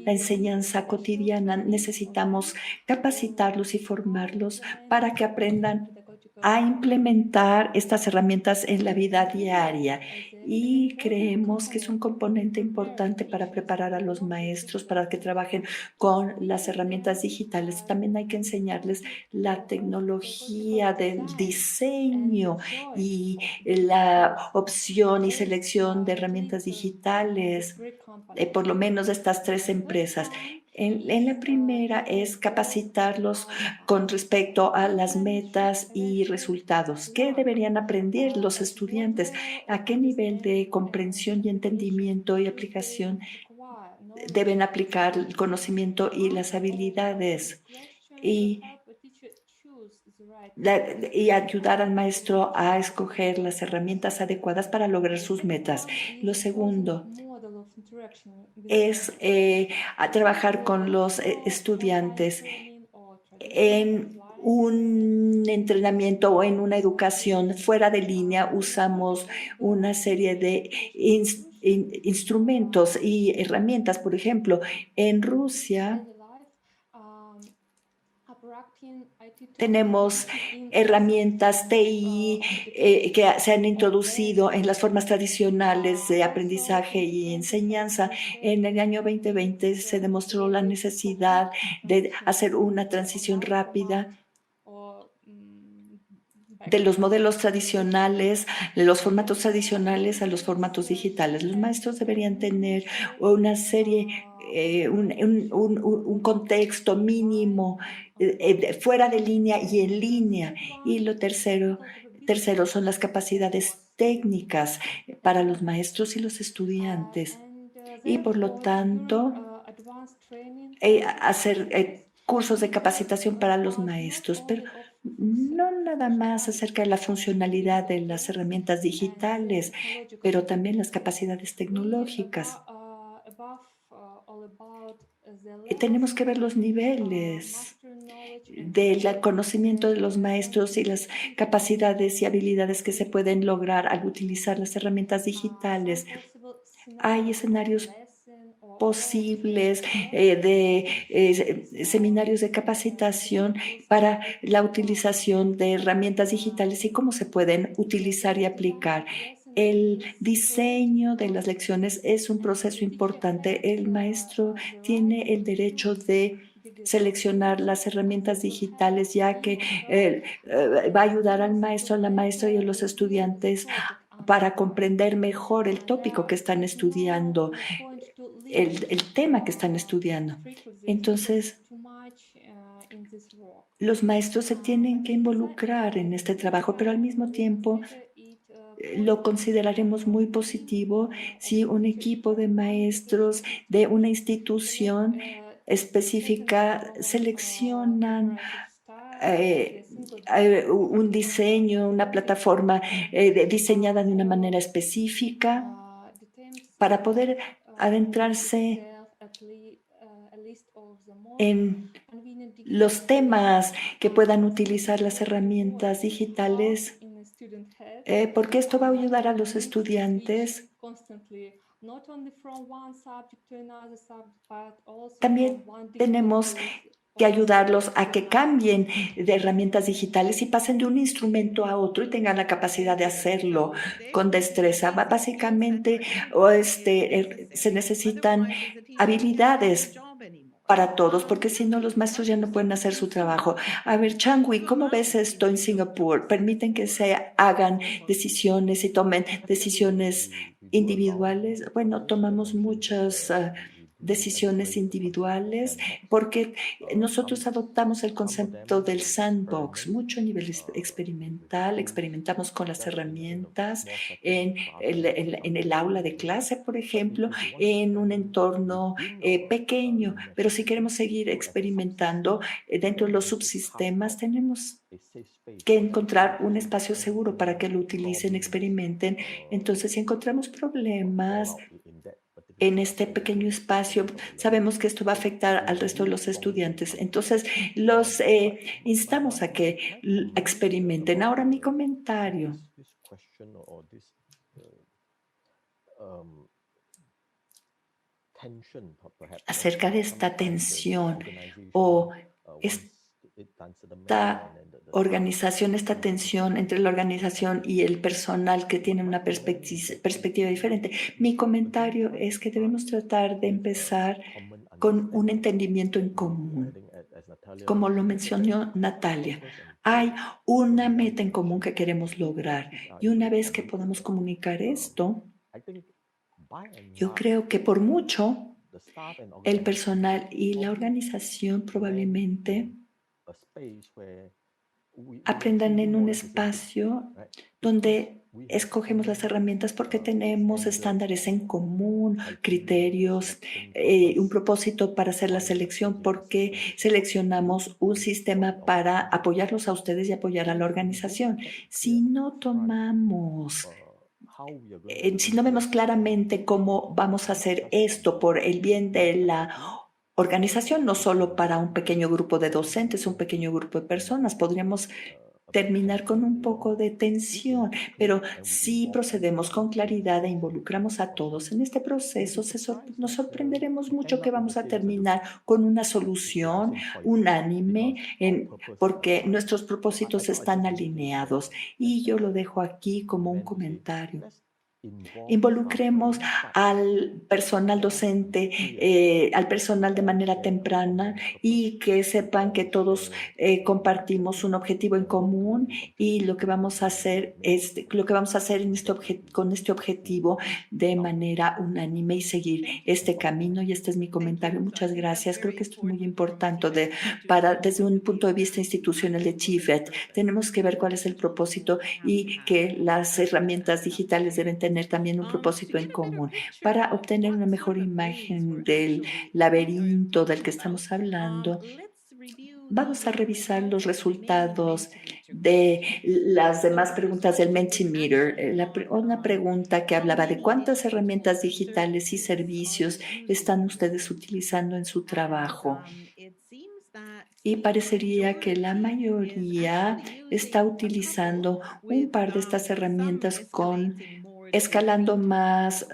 la enseñanza cotidiana. Necesitamos capacitarlos y formarlos para que aprendan a implementar estas herramientas en la vida diaria, y creemos que es un componente importante para preparar a los maestros para que trabajen con las herramientas digitales. También hay que enseñarles la tecnología del diseño y la opción y selección de herramientas digitales, por lo menos de estas 3 empresas. En la primera es capacitarlos con respecto a las metas y resultados. ¿Qué deberían aprender los estudiantes? ¿A qué nivel de comprensión y entendimiento y aplicación deben aplicar el conocimiento y las habilidades? Y ayudar al maestro a escoger las herramientas adecuadas para lograr sus metas. Lo segundo es a trabajar con los estudiantes en un entrenamiento o en una educación fuera de línea. Usamos una serie de instrumentos y herramientas. Por ejemplo, en Rusia tenemos herramientas TI que se han introducido en las formas tradicionales de aprendizaje y enseñanza. En el año 2020 se demostró la necesidad de hacer una transición rápida de los modelos tradicionales, de los formatos tradicionales a los formatos digitales. Los maestros deberían tener una serie, un contexto mínimo fuera de línea y en línea. Y lo tercero son las capacidades técnicas para los maestros y los estudiantes. Y por lo tanto, hacer cursos de capacitación para los maestros, pero no nada más acerca de la funcionalidad de las herramientas digitales, pero también las capacidades tecnológicas. Tenemos que ver los niveles del conocimiento de los maestros y las capacidades y habilidades que se pueden lograr al utilizar las herramientas digitales. Hay escenarios posibles de seminarios de capacitación para la utilización de herramientas digitales y cómo se pueden utilizar y aplicar. El diseño de las lecciones es un proceso importante. El maestro tiene el derecho de seleccionar las herramientas digitales, ya que va a ayudar al maestro, a la maestra y a los estudiantes para comprender mejor el tópico que están estudiando, el tema que están estudiando. Entonces, los maestros se tienen que involucrar en este trabajo, pero al mismo tiempo lo consideraremos muy positivo si un equipo de maestros de una institución específica seleccionan un diseño, una plataforma diseñada de una manera específica para poder adentrarse en los temas que puedan utilizar las herramientas digitales, porque esto va a ayudar a los estudiantes también. Tenemos que ayudarlos a que cambien de herramientas digitales y pasen de un instrumento a otro y tengan la capacidad de hacerlo con destreza. Básicamente, se necesitan habilidades para todos, porque si no, los maestros ya no pueden hacer su trabajo. A ver, Changui, ¿cómo ves esto en Singapur? ¿Permiten que se hagan decisiones y tomen decisiones individuales? Bueno, tomamos muchas decisiones individuales, porque nosotros adoptamos el concepto del sandbox, mucho a nivel experimental, experimentamos con las herramientas en el aula de clase, por ejemplo, en un entorno pequeño, pero si queremos seguir experimentando dentro de los subsistemas, tenemos que encontrar un espacio seguro para que lo utilicen, experimenten. Entonces, si encontramos problemas en este pequeño espacio, sabemos que esto va a afectar al resto de los estudiantes. Entonces, los instamos a que experimenten. Ahora mi comentario acerca de esta tensión o esta organización, esta tensión entre la organización y el personal que tiene una perspectiva diferente. Mi comentario es que debemos tratar de empezar con un entendimiento en común. Como lo mencionó Natalia, hay una meta en común que queremos lograr y una vez que podamos comunicar esto, yo creo que por mucho el personal y la organización probablemente aprendan en un espacio donde escogemos las herramientas porque tenemos estándares en común, criterios, un propósito para hacer la selección, porque seleccionamos un sistema para apoyarlos a ustedes y apoyar a la organización. Si no vemos claramente cómo vamos a hacer esto por el bien de la organización, no solo para un pequeño grupo de docentes, un pequeño grupo de personas, podríamos terminar con un poco de tensión, pero si procedemos con claridad e involucramos a todos en este proceso, nos sorprenderemos mucho que vamos a terminar con una solución unánime porque nuestros propósitos están alineados. Y yo lo dejo aquí como un comentario. Involucremos al personal docente, al personal de manera temprana y que sepan que todos compartimos un objetivo en común y lo que vamos a hacer con este objetivo de manera unánime y seguir este camino. Y este es mi comentario. Muchas gracias. Creo que esto es muy importante desde un punto de vista institucional de TVET. Tenemos que ver cuál es el propósito y que las herramientas digitales deben tener también un propósito en común para obtener una mejor imagen del laberinto del que estamos hablando. Vamos a revisar los resultados de las demás preguntas del Mentimeter. Una pregunta que hablaba de cuántas herramientas digitales y servicios están ustedes utilizando en su trabajo. Y parecería que la mayoría está utilizando un par de estas herramientas escalando más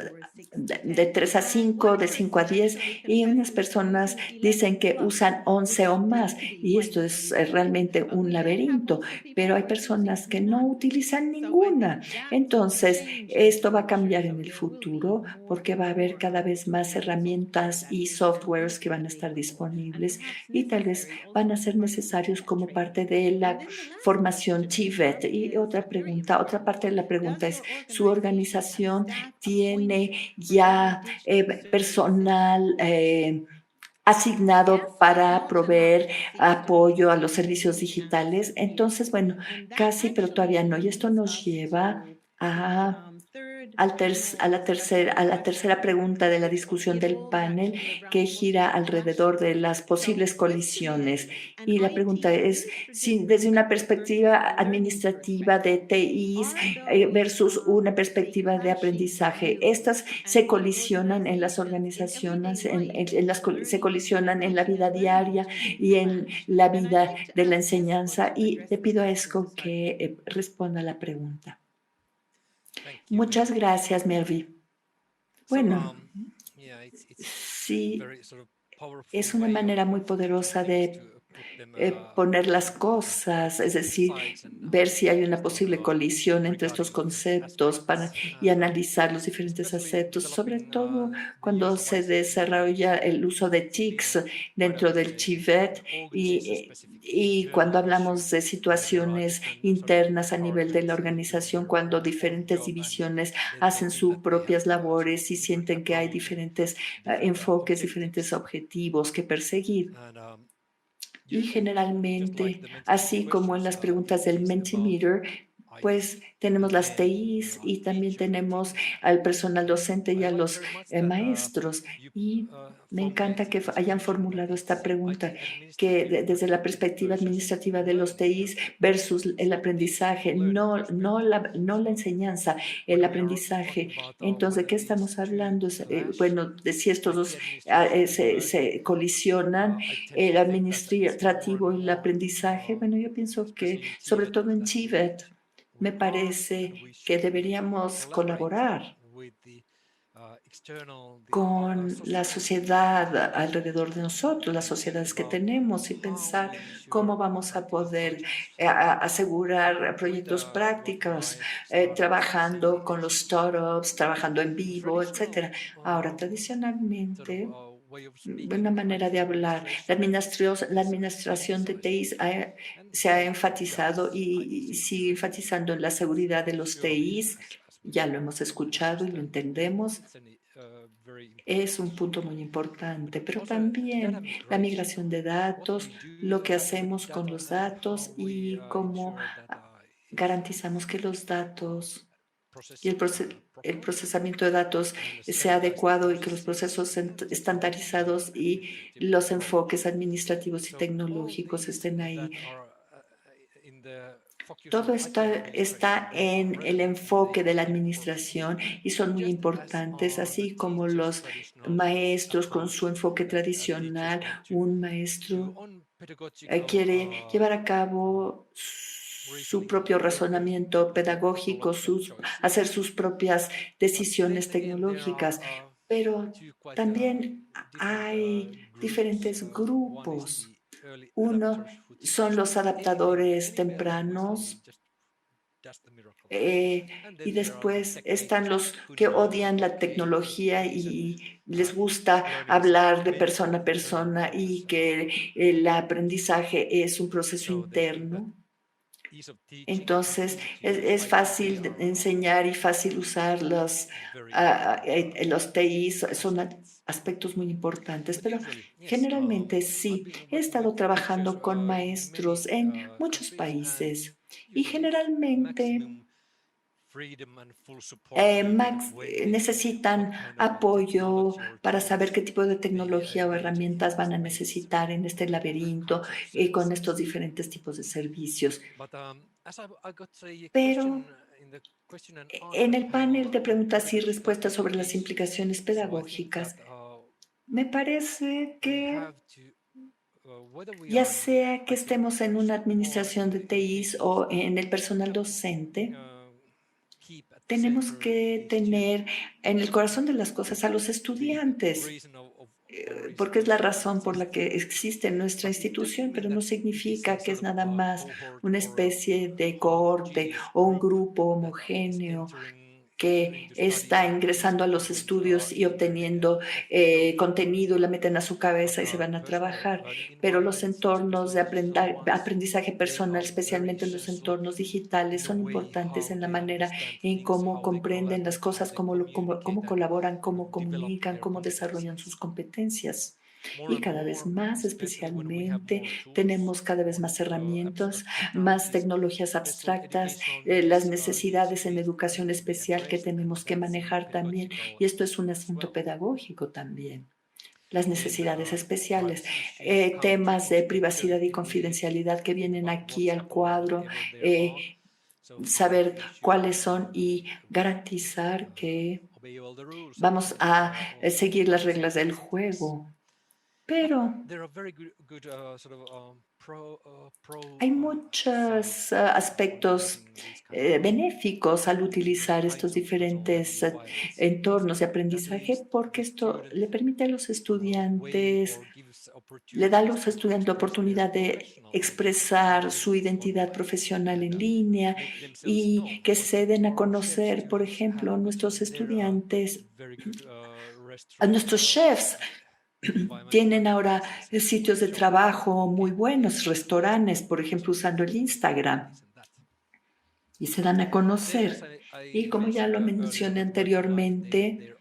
de 3 a 5, de 5 a 10, y unas personas dicen que usan 11 o más, y esto es realmente un laberinto, pero hay personas que no utilizan ninguna. Entonces, esto va a cambiar en el futuro porque va a haber cada vez más herramientas y softwares que van a estar disponibles y tal vez van a ser necesarios como parte de la formación TVET. Y otra parte de la pregunta es, ¿su organización tiene ya personal asignado para proveer apoyo a los servicios digitales? Entonces, bueno, casi, pero todavía no. Y esto nos lleva a la tercera pregunta de la discusión del panel, que gira alrededor de las posibles colisiones. Y la pregunta es, si desde una perspectiva administrativa de TIs versus una perspectiva de aprendizaje, estas se colisionan en las organizaciones, se colisionan en la vida diaria y en la vida de la enseñanza. Y le pido a Esco que responda a la pregunta. Muchas gracias, Melvi. Bueno, sí, es una manera muy poderosa de poner las cosas, es decir, ver si hay una posible colisión entre estos conceptos y analizar los diferentes aspectos, sobre todo cuando se desarrolla el uso de TICs dentro del TIVET y cuando hablamos de situaciones internas a nivel de la organización, cuando diferentes divisiones hacen sus propias labores y sienten que hay diferentes enfoques, diferentes objetivos que perseguir. Y generalmente, así como en las preguntas del Mentimeter, pues tenemos las TIs y también tenemos al personal docente y a los maestros. Y me encanta que hayan formulado esta pregunta, que desde la perspectiva administrativa de los TIs versus el aprendizaje, no la enseñanza, el aprendizaje. Entonces, ¿de qué estamos hablando? Bueno, de si estos dos se colisionan, el administrativo y el aprendizaje. Bueno, yo pienso que, sobre todo en TVET, me parece que deberíamos colaborar con la sociedad alrededor de nosotros, las sociedades que tenemos y pensar cómo vamos a poder asegurar proyectos prácticos, trabajando con los startups, trabajando en vivo, etcétera. Ahora, tradicionalmente, una manera de hablar. La administración de TIs se ha enfatizado y sigue enfatizando en la seguridad de los TIs. Ya lo hemos escuchado y lo entendemos. Es un punto muy importante, pero también la migración de datos, lo que hacemos con los datos y cómo garantizamos que los datos y el procesamiento de datos sea adecuado y que los procesos estandarizados y los enfoques administrativos y tecnológicos estén ahí. Todo está en el enfoque de la administración y son muy importantes, así como los maestros con su enfoque tradicional. Un maestro quiere llevar a cabo su propio razonamiento pedagógico, hacer sus propias decisiones tecnológicas, pero también hay diferentes grupos. Uno son los adaptadores tempranos y después están los que odian la tecnología y les gusta hablar de persona a persona y que el aprendizaje es un proceso interno. Entonces, es fácil enseñar y fácil usar los TIs, son aspectos muy importantes, pero generalmente sí, he estado trabajando con maestros en muchos países y generalmente necesitan apoyo para saber qué tipo de tecnología o herramientas van a necesitar en este laberinto con estos diferentes tipos de servicios. Pero en el panel de preguntas y respuestas sobre las implicaciones pedagógicas, me parece que ya sea que estemos en una administración de TIs o en el personal docente, tenemos que tener en el corazón de las cosas a los estudiantes, porque es la razón por la que existe nuestra institución, pero no significa que es nada más una especie de cohorte o un grupo homogéneo que está ingresando a los estudios y obteniendo contenido, la meten a su cabeza y se van a trabajar. Pero los entornos de aprendizaje personal, especialmente los entornos digitales, son importantes en la manera en cómo comprenden las cosas, cómo colaboran, cómo comunican, cómo desarrollan sus competencias. Y cada vez más, especialmente, tenemos cada vez más herramientas, más tecnologías abstractas, las necesidades en educación especial que tenemos que manejar también. Y esto es un asunto pedagógico también. Las necesidades especiales, temas de privacidad y confidencialidad que vienen aquí al cuadro, saber cuáles son y garantizar que vamos a seguir las reglas del juego. Pero hay muchos aspectos benéficos al utilizar estos diferentes entornos de aprendizaje porque esto le permite a los estudiantes le da a los estudiantes la oportunidad de expresar su identidad profesional en línea y que se den a conocer, por ejemplo, nuestros estudiantes, a nuestros chefs. Tienen ahora sitios de trabajo muy buenos, restaurantes, por ejemplo, usando el Instagram, y se dan a conocer. Y como ya lo mencioné anteriormente,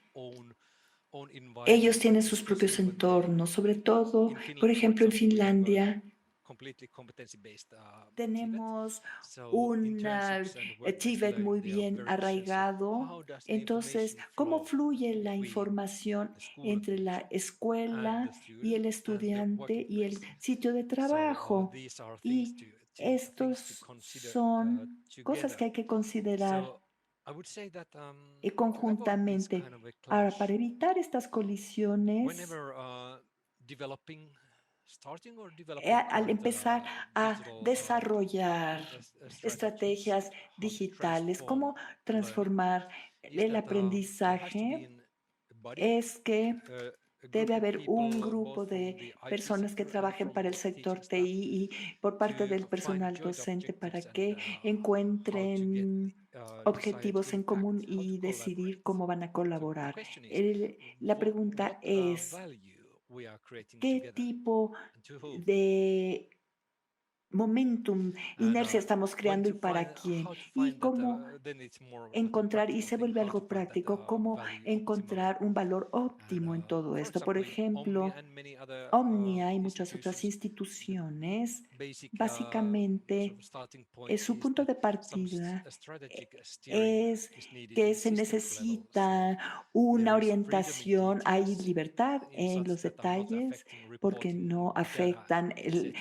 ellos tienen sus propios entornos, sobre todo, por ejemplo, en Finlandia tenemos un TVET muy bien arraigado. Entonces, ¿cómo fluye la información entre la escuela y el estudiante y el sitio de trabajo? Y estos son cosas que hay que considerar conjuntamente. Ahora, para evitar estas colisiones, al empezar a desarrollar estrategias digitales, cómo transformar el aprendizaje, es que debe haber un grupo de personas que trabajen para el sector TI y por parte del personal docente para que encuentren objetivos en común y decidir cómo van a colaborar. La pregunta es, ¿qué tipo de momentum, inercia estamos creando y para quién? Y cómo encontrar, y se vuelve algo práctico, cómo encontrar un valor óptimo en todo esto. Por ejemplo, Omnia y muchas otras instituciones, básicamente, su punto de partida es que se necesita una orientación, hay libertad en los detalles porque no afectan el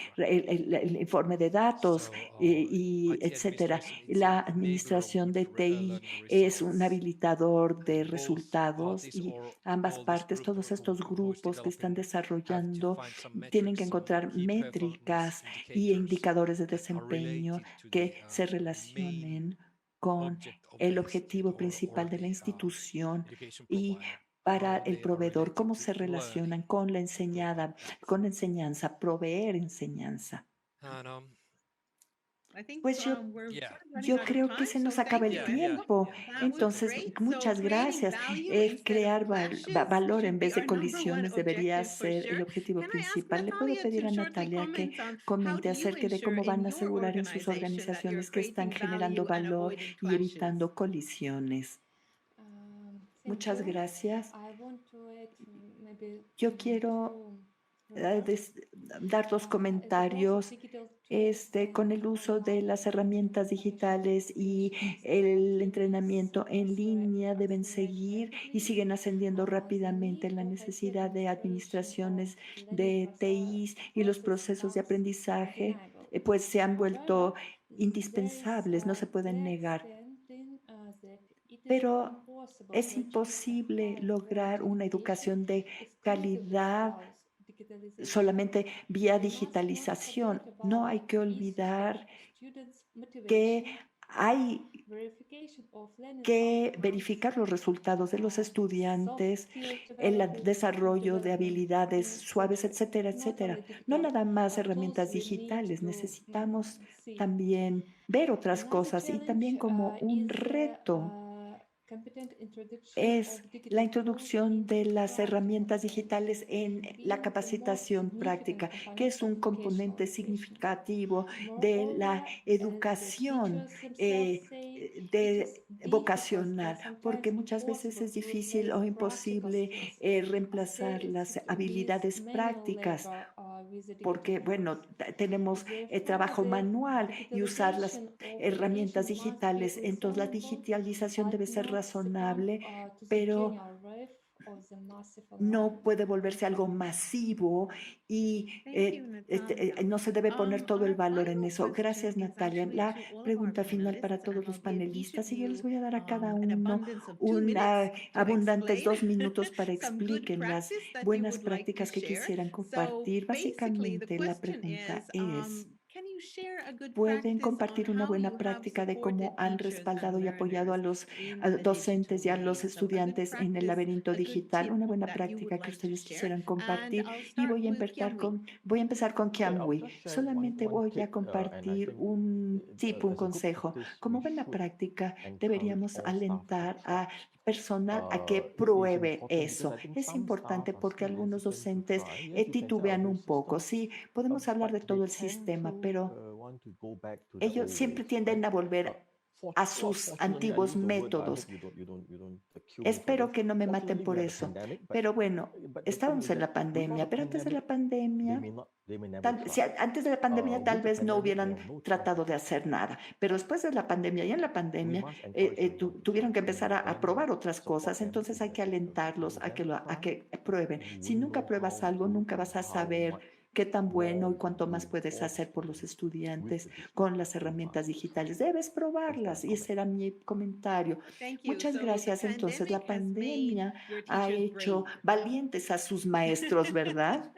informe de datos y etcétera. La administración de TI es un habilitador de resultados y ambas partes, todos estos grupos que están desarrollando, tienen que encontrar métricas y indicadores de desempeño que se relacionen con el objetivo principal de la institución y para el proveedor, cómo se relacionan con la enseñanza, proveer enseñanza. Pues yo creo que se nos acaba el tiempo. Entonces, muchas gracias. Crear valor en vez de colisiones debería ser el objetivo principal. Le puedo pedir a Natalia que comente acerca de cómo van a asegurar en sus organizaciones que están generando valor y evitando colisiones. Muchas gracias. Yo quiero dar dos comentarios. Con el uso de las herramientas digitales y el entrenamiento en línea deben seguir y siguen ascendiendo rápidamente. La necesidad de administraciones de TIs y los procesos de aprendizaje pues se han vuelto indispensables, no se pueden negar. Pero es imposible lograr una educación de calidad solamente vía digitalización. No hay que olvidar que hay que verificar los resultados de los estudiantes, el desarrollo de habilidades suaves, etcétera, etcétera. No nada más herramientas digitales, necesitamos también ver otras cosas y también como un reto es la introducción de las herramientas digitales en la capacitación práctica, que es un componente significativo de la educación vocacional, porque muchas veces es difícil o imposible reemplazar las habilidades prácticas porque, bueno, tenemos trabajo manual y usar las herramientas digitales. Entonces, la digitalización debe ser razonable, pero no puede volverse algo masivo y no se debe poner todo el valor en eso. Gracias, Natalia. La pregunta final para todos los panelistas y yo les voy a dar a cada uno abundantes 2 minutos para expliquen las buenas prácticas que quisieran compartir. Básicamente, la pregunta es, ¿Pueden compartir una buena práctica de cómo han respaldado y apoyado a los docentes y a los estudiantes en el laberinto digital? Una buena práctica que ustedes quisieran compartir. Y voy a empezar con Kian Mui. Solamente voy a compartir un tip, un consejo. Como buena práctica, deberíamos alentar a personal a que pruebe eso. Es importante porque algunos docentes titubean un poco. Sí, podemos hablar de todo el sistema, pero ellos siempre tienden a volver a sus antiguos métodos. Espero que no me maten por eso. Pero bueno, estábamos en la pandemia, pero antes de la pandemia, antes de la pandemia tal vez no hubieran tratado de hacer nada, pero después de la pandemia y en la pandemia tuvieron que empezar a probar otras cosas, entonces hay que alentarlos a que prueben. Si nunca pruebas algo, nunca vas a saber qué tan bueno y cuánto más puedes hacer por los estudiantes con las herramientas digitales. Debes probarlas y ese era mi comentario. Muchas gracias. Entonces, la pandemia ha hecho valientes a sus maestros, ¿verdad?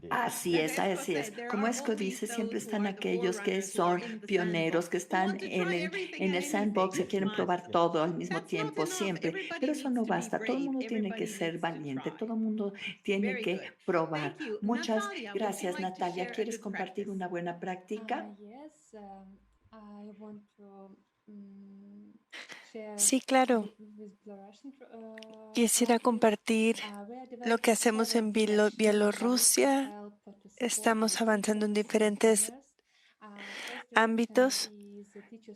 Así es, así es. Como Esco dice, siempre están aquellos que son pioneros, que están en el sandbox y quieren probar todo al mismo tiempo, siempre. Pero eso no basta. Todo el mundo tiene que ser valiente, todo el mundo tiene que probar. Muchas gracias, Natalia. ¿Quieres compartir una buena práctica? Sí, claro. Quisiera compartir lo que hacemos en Bielorrusia. Estamos avanzando en diferentes ámbitos.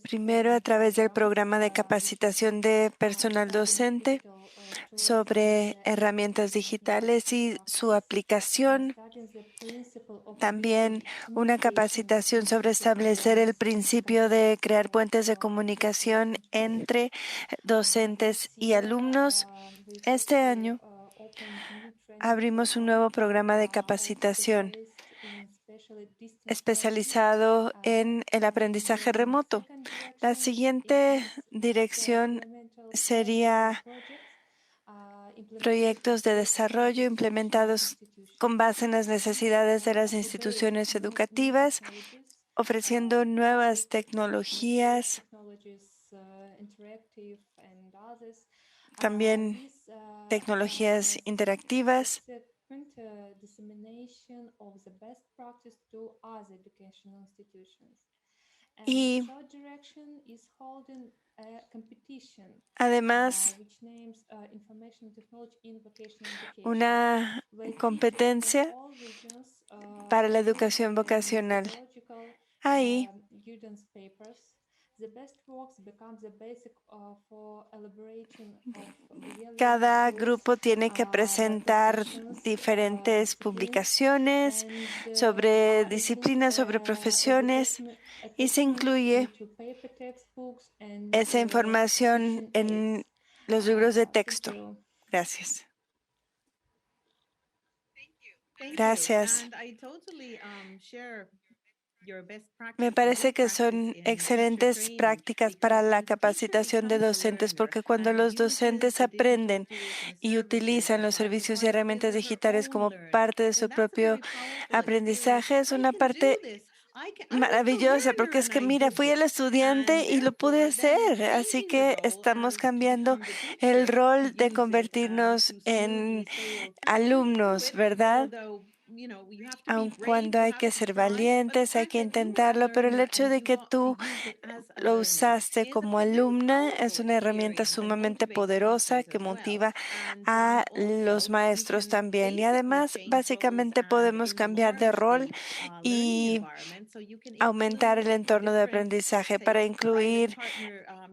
Primero, a través del programa de capacitación de personal docente sobre herramientas digitales y su aplicación. También una capacitación sobre establecer el principio de crear puentes de comunicación entre docentes y alumnos. Este año abrimos un nuevo programa de capacitación especializado en el aprendizaje remoto. La siguiente dirección sería proyectos de desarrollo implementados con base en las necesidades de las instituciones educativas, ofreciendo nuevas tecnologías, también tecnologías interactivas. Y además, una competencia para la educación vocacional. Ahí, cada grupo tiene que presentar diferentes publicaciones sobre disciplinas, sobre profesiones, y se incluye esa información en los libros de texto. Gracias. Gracias. Me parece que son excelentes prácticas para la capacitación de docentes, porque cuando los docentes aprenden y utilizan los servicios y herramientas digitales como parte de su propio aprendizaje, es una parte maravillosa, porque es que, mira, fui el estudiante y lo pude hacer. Así que estamos cambiando el rol de convertirnos en alumnos, ¿verdad? Aun cuando hay que ser valientes, hay que intentarlo, pero el hecho de que tú lo usaste como alumna es una herramienta sumamente poderosa que motiva a los maestros también. Y además, básicamente podemos cambiar de rol y aumentar el entorno de aprendizaje para incluir,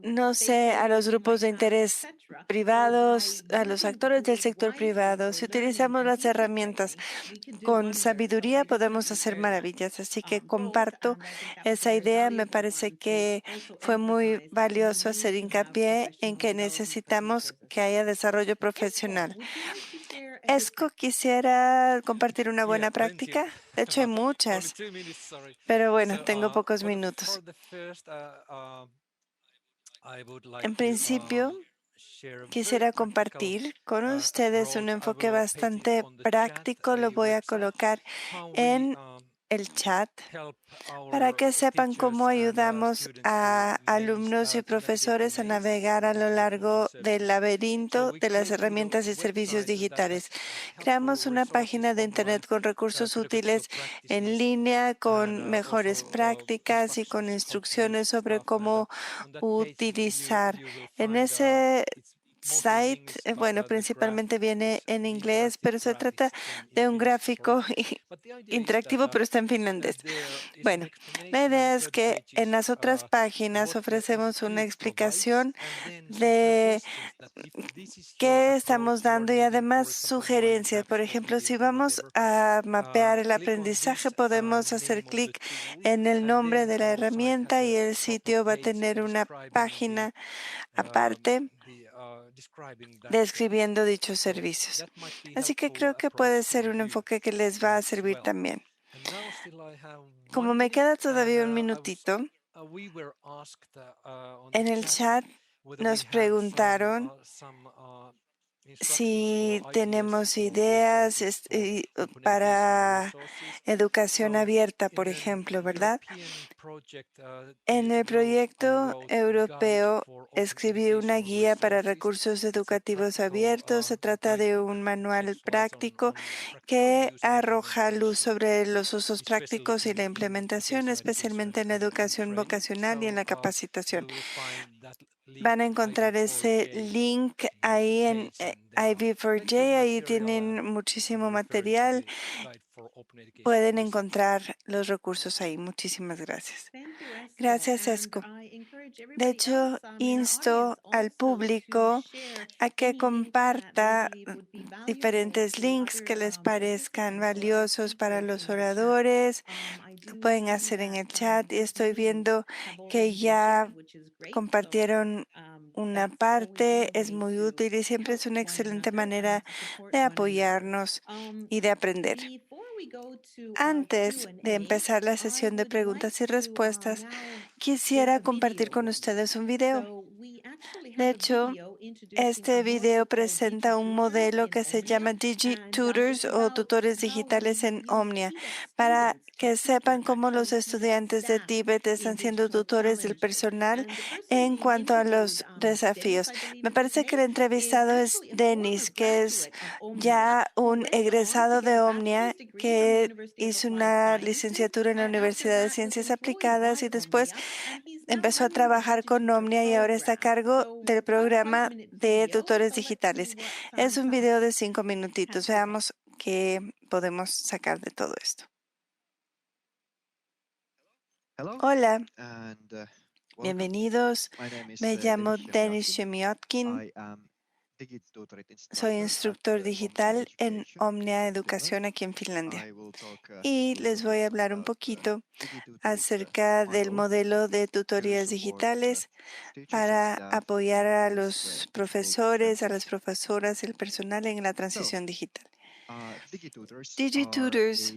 no sé, a los grupos de interés privados, a los actores del sector privado. Si utilizamos las herramientas con sabiduría, podemos hacer maravillas. Así que comparto esa idea. Me parece que fue muy valioso hacer hincapié en que necesitamos que haya desarrollo profesional. Esco, quisiera compartir una buena práctica. De hecho, hay muchas, pero bueno, tengo pocos minutos. En principio, quisiera compartir con ustedes un enfoque bastante práctico. Lo voy a colocar en el chat para que sepan cómo ayudamos a alumnos y profesores a navegar a lo largo del laberinto de las herramientas y servicios digitales. Creamos una página de Internet con recursos útiles en línea, con mejores prácticas y con instrucciones sobre cómo utilizar. En ese site, bueno, principalmente viene en inglés, pero se trata de un gráfico interactivo, pero está en finlandés. Bueno, la idea es que en las otras páginas ofrecemos una explicación de qué estamos dando y además sugerencias. Por ejemplo, si vamos a mapear el aprendizaje, podemos hacer clic en el nombre de la herramienta y el sitio va a tener una página aparte describiendo dichos servicios. Así que creo que puede ser un enfoque que les va a servir también. Como me queda todavía un minutito, en el chat nos preguntaron si tenemos ideas para educación abierta, por ejemplo, ¿verdad? En el proyecto europeo escribí una guía para recursos educativos abiertos. Se trata de un manual práctico que arroja luz sobre los usos prácticos y la implementación, especialmente en la educación vocacional y en la capacitación. Van a encontrar ese link ahí en IB4J, ahí tienen muchísimo material. Pueden encontrar los recursos ahí. Muchísimas gracias. Gracias, Esco. De hecho, insto al público a que comparta diferentes links que les parezcan valiosos para los oradores. Lo pueden hacer en el chat y estoy viendo que ya compartieron una parte, es muy útil y siempre es una excelente manera de apoyarnos y de aprender. Antes de empezar la sesión de preguntas y respuestas, quisiera compartir con ustedes un video. De hecho, este video presenta un modelo que se llama DigiTutors o tutores digitales en Omnia, para que sepan cómo los estudiantes de Tíbet están siendo tutores del personal en cuanto a los desafíos. Me parece que el entrevistado es Denis, que es ya un egresado de Omnia, que hizo una licenciatura en la Universidad de Ciencias Aplicadas y después empezó a trabajar con Omnia y ahora está a cargo del programa de tutores digitales. Es un video de 5 minutitos. Veamos qué podemos sacar de todo esto. Hola, bienvenidos. Me llamo Denis Shemiotkin. Soy instructor digital en Omnia Educación aquí en Finlandia. Y les voy a hablar un poquito acerca del modelo de tutorías digitales para apoyar a los profesores, a las profesoras, el personal en la transición digital. DigiTutors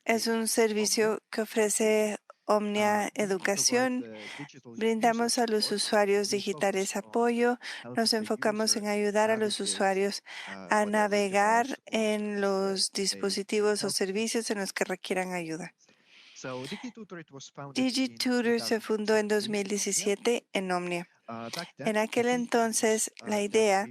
es un servicio que ofrece Omnia Educación. Brindamos a los usuarios digitales apoyo. Nos enfocamos en ayudar a los usuarios a navegar en los dispositivos o servicios en los que requieran ayuda. DigiTutor se fundó en 2017 en Omnia. En aquel entonces, la idea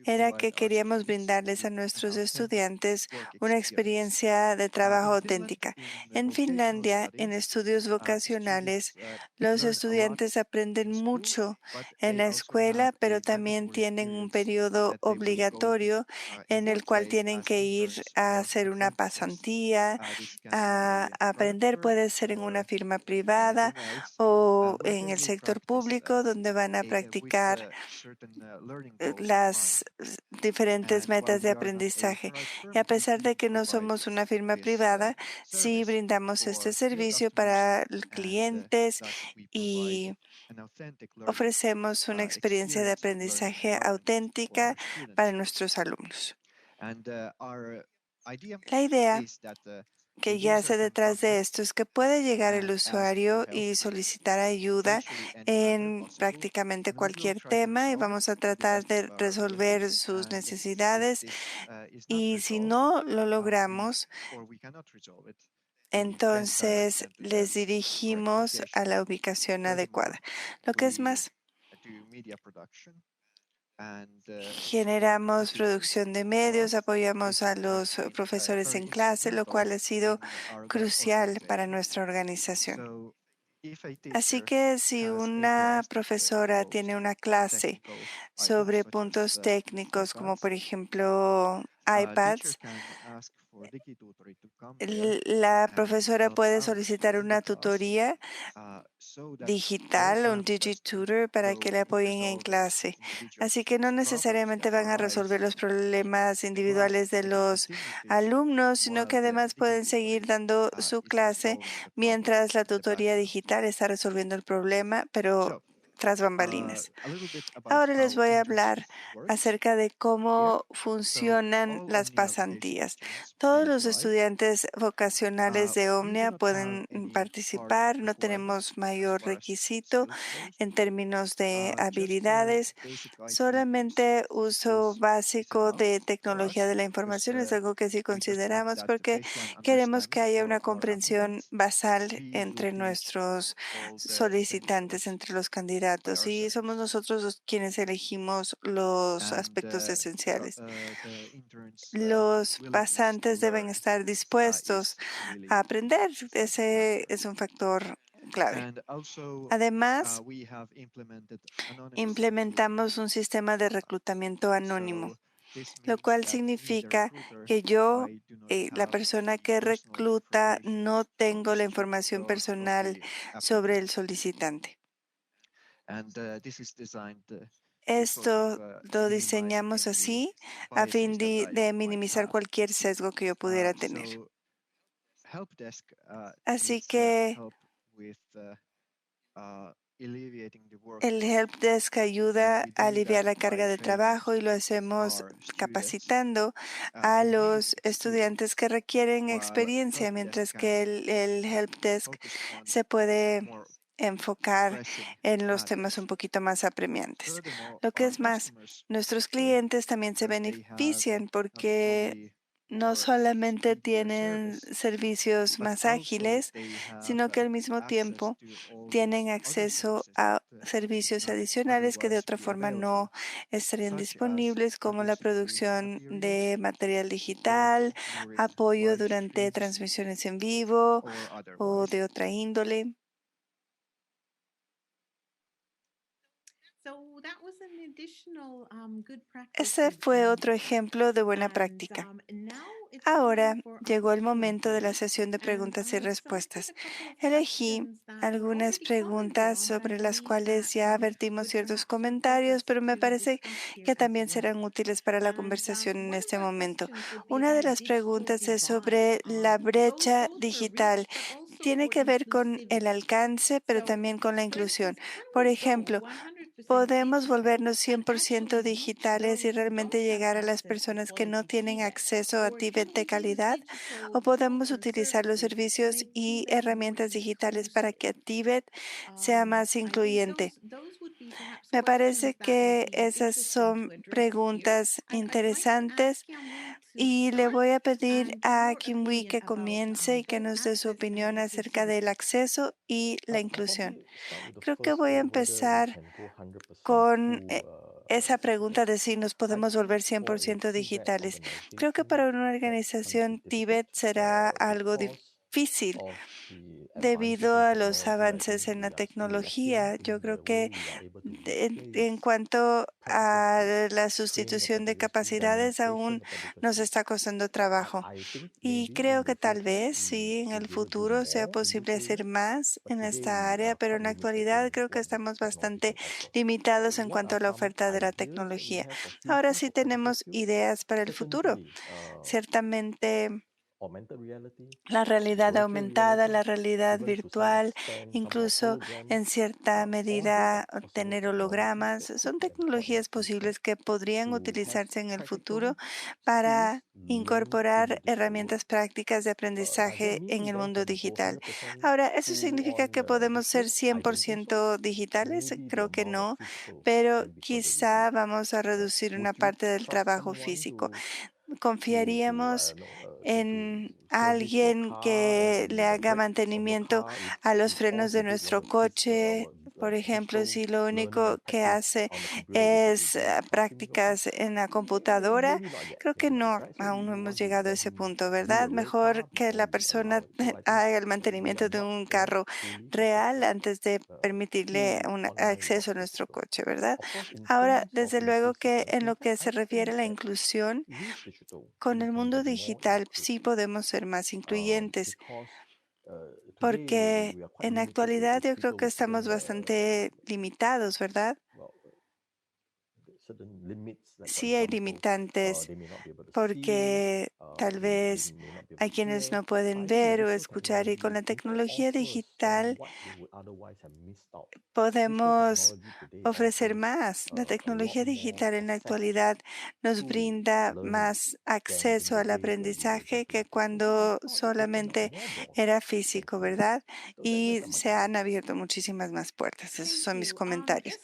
era que queríamos brindarles a nuestros estudiantes una experiencia de trabajo auténtica. En Finlandia, en estudios vocacionales, los estudiantes aprenden mucho en la escuela, pero también tienen un periodo obligatorio en el cual tienen que ir a hacer una pasantía, a aprender. Puede ser en una firma privada o en el sector público, donde van a practicar las diferentes metas de aprendizaje. Y a pesar de que no somos una firma privada, sí brindamos este servicio para clientes y ofrecemos una experiencia de aprendizaje auténtica para nuestros alumnos. La idea que yace detrás de esto es que puede llegar el usuario y solicitar ayuda en prácticamente cualquier tema y vamos a tratar de resolver sus necesidades, y si no lo logramos, entonces les dirigimos a la ubicación adecuada. Lo que es más, generamos producción de medios, apoyamos a los profesores en clase, lo cual ha sido crucial para nuestra organización. Así que si una profesora tiene una clase sobre puntos técnicos, como por ejemplo iPads, la profesora puede solicitar una tutoría digital, un DigiTutor, para que le apoyen en clase. Así que no necesariamente van a resolver los problemas individuales de los alumnos, sino que además pueden seguir dando su clase mientras la tutoría digital está resolviendo el problema, pero tras bambalinas. Ahora les voy a hablar acerca de cómo funcionan las pasantías. Todos los estudiantes vocacionales de Omnia pueden participar, no tenemos mayor requisito en términos de habilidades, solamente uso básico de tecnología de la información es algo que sí consideramos porque queremos que haya una comprensión basal entre nuestros solicitantes, entre los candidatos, y somos nosotros quienes elegimos los aspectos esenciales. Los pasantes deben estar dispuestos a aprender. Ese es un factor clave. Además, implementamos un sistema de reclutamiento anónimo, lo cual significa que yo, la persona que recluta, no tengo la información personal sobre el solicitante. Esto lo diseñamos así a fin de minimizar cualquier sesgo que yo pudiera tener. Así que el Help Desk ayuda a aliviar la carga de trabajo y lo hacemos capacitando a los estudiantes que requieren experiencia, mientras que el Help Desk se puede enfocar en los temas un poquito más apremiantes. Lo que es más, nuestros clientes también se benefician porque no solamente tienen servicios más ágiles, sino que al mismo tiempo tienen acceso a servicios adicionales que de otra forma no estarían disponibles, como la producción de material digital, apoyo durante transmisiones en vivo o de otra índole. Ese fue otro ejemplo de buena práctica. Ahora llegó el momento de la sesión de preguntas y respuestas. Elegí algunas preguntas sobre las cuales ya vertimos ciertos comentarios, pero me parece que también serán útiles para la conversación en este momento. Una de las preguntas es sobre la brecha digital. Tiene que ver con el alcance, pero también con la inclusión. Por ejemplo, ¿podemos volvernos 100% digitales y realmente llegar a las personas que no tienen acceso a Tíbet de calidad? ¿O podemos utilizar los servicios y herramientas digitales para que Tíbet sea más incluyente? Me parece que esas son preguntas interesantes y le voy a pedir a Kim Wee que comience y que nos dé su opinión acerca del acceso y la inclusión. Creo que voy a empezar con esa pregunta de si nos podemos volver 100% digitales. Creo que para una organización Tíbet será algo difícil debido a los avances en la tecnología. Yo creo que en cuanto a la sustitución de capacidades, aún nos está costando trabajo. Y creo que tal vez sí, en el futuro sea posible hacer más en esta área, pero en la actualidad creo que estamos bastante limitados en cuanto a la oferta de la tecnología. Ahora sí tenemos ideas para el futuro. Ciertamente, la realidad aumentada, la realidad virtual, incluso en cierta medida tener hologramas, son tecnologías posibles que podrían utilizarse en el futuro para incorporar herramientas prácticas de aprendizaje en el mundo digital. Ahora, ¿eso significa que podemos ser 100% digitales? Creo que no, pero quizá vamos a reducir una parte del trabajo físico. confiaríamos en alguien que le haga mantenimiento a los frenos de nuestro coche. Por ejemplo, si lo único que hace es prácticas en la computadora, creo que no, aún no hemos llegado a ese punto, ¿verdad? Mejor que la persona haga el mantenimiento de un carro real antes de permitirle un acceso a nuestro coche, ¿verdad? Ahora, desde luego que en lo que se refiere a la inclusión, con el mundo digital sí podemos ser más incluyentes, porque en la actualidad yo creo que estamos bastante limitados, ¿verdad? Sí hay limitantes porque tal vez hay quienes no pueden ver o escuchar y con la tecnología digital podemos ofrecer más. La tecnología digital en la actualidad nos brinda más acceso al aprendizaje que cuando solamente era físico, ¿verdad? Y se han abierto muchísimas más puertas. Esos son mis comentarios.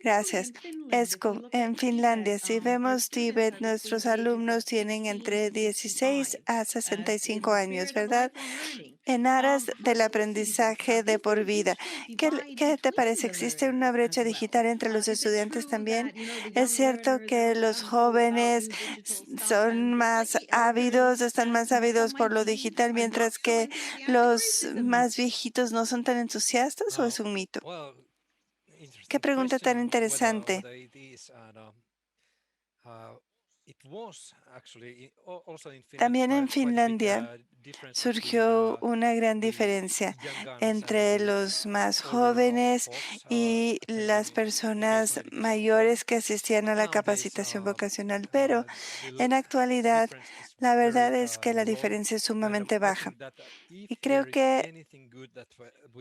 Gracias. Esco, en Finlandia, si vemos Tíbet, nuestros alumnos tienen entre 16 a 65 años, ¿verdad? En aras del aprendizaje de por vida. ¿Qué te parece? ¿Existe una brecha digital entre los estudiantes también? ¿Es cierto que los jóvenes son más ávidos, están más ávidos por lo digital, mientras que los más viejitos no son tan entusiastas o es un mito? Qué pregunta tan interesante. También en Finlandia surgió una gran diferencia entre los más jóvenes y las personas mayores que asistían a la capacitación vocacional, pero en la actualidad la verdad es que la diferencia es sumamente baja. Y creo que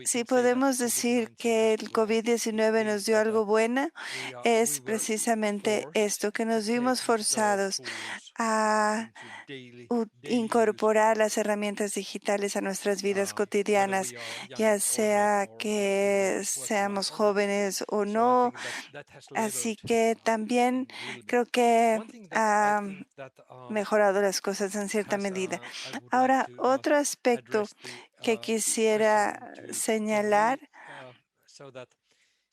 si podemos decir que el COVID-19 nos dio algo bueno, es precisamente esto, que nos vimos forzados a incorporar las herramientas digitales a nuestras vidas cotidianas, ya sea que seamos jóvenes o no. Así que también creo que ha mejorado las cosas en cierta medida. Ahora, otro aspecto que quisiera señalar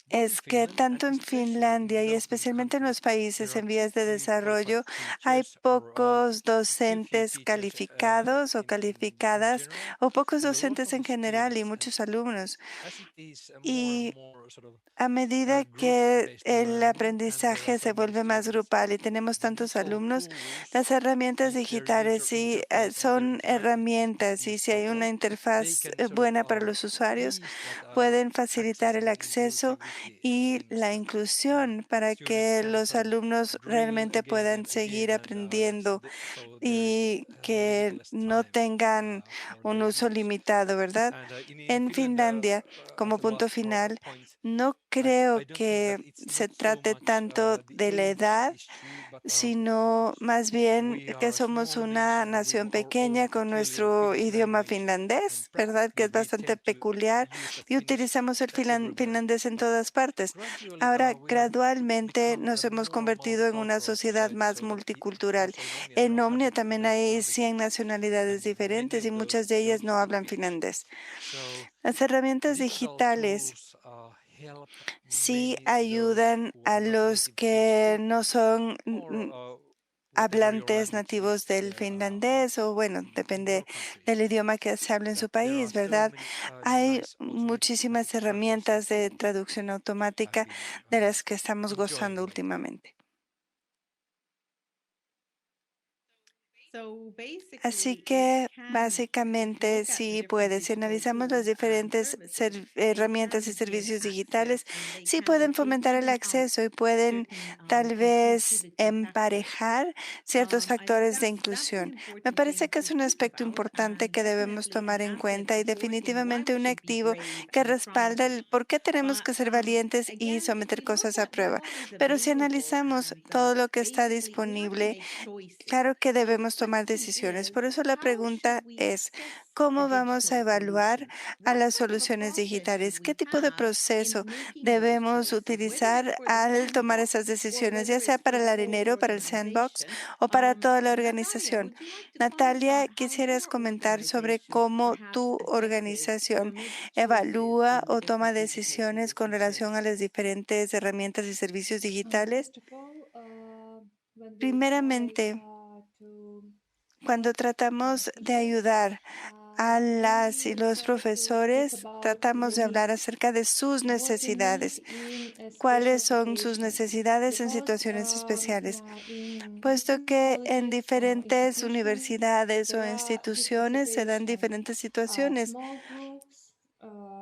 es que tanto en Finlandia y especialmente en los países en vías de desarrollo hay pocos docentes calificados o calificadas o pocos docentes en general y muchos alumnos. Y a medida que el aprendizaje se vuelve más grupal y tenemos tantos alumnos, las herramientas digitales sí son herramientas y si hay una interfaz buena para los usuarios, pueden facilitar el acceso y la inclusión para que los alumnos realmente puedan seguir aprendiendo y que no tengan un uso limitado, ¿verdad? En Finlandia, como punto final, no creo que se trate tanto de la edad, sino más bien que somos una nación pequeña con nuestro idioma finlandés, ¿verdad? Que es bastante peculiar y utilizamos el finlandés en todas partes. Ahora, gradualmente nos hemos convertido en una sociedad más multicultural. En Omnia también hay 100 nacionalidades diferentes y muchas de ellas no hablan finlandés. Las herramientas digitales sí ayudan a los que no son hablantes nativos del finlandés o bueno, depende del idioma que se habla en su país, ¿verdad? Hay muchísimas herramientas de traducción automática de las que estamos gozando últimamente. Así que básicamente sí puede, si analizamos las diferentes herramientas y servicios digitales, sí pueden fomentar el acceso y pueden tal vez emparejar ciertos factores de inclusión. Me parece que es un aspecto importante que debemos tomar en cuenta y definitivamente un activo que respalda el por qué tenemos que ser valientes y someter cosas a prueba. Pero si analizamos todo lo que está disponible, claro que debemos tomar decisiones. Por eso la pregunta es, ¿cómo vamos a evaluar a las soluciones digitales? ¿Qué tipo de proceso debemos utilizar al tomar esas decisiones, ya sea para el arenero, para el sandbox o para toda la organización? Natalia, ¿quisieras comentar sobre cómo tu organización evalúa o toma decisiones con relación a las diferentes herramientas y servicios digitales? Primeramente, cuando tratamos de ayudar a las y los profesores, tratamos de hablar acerca de sus necesidades. ¿Cuáles son sus necesidades en situaciones especiales? Puesto que en diferentes universidades o instituciones se dan diferentes situaciones,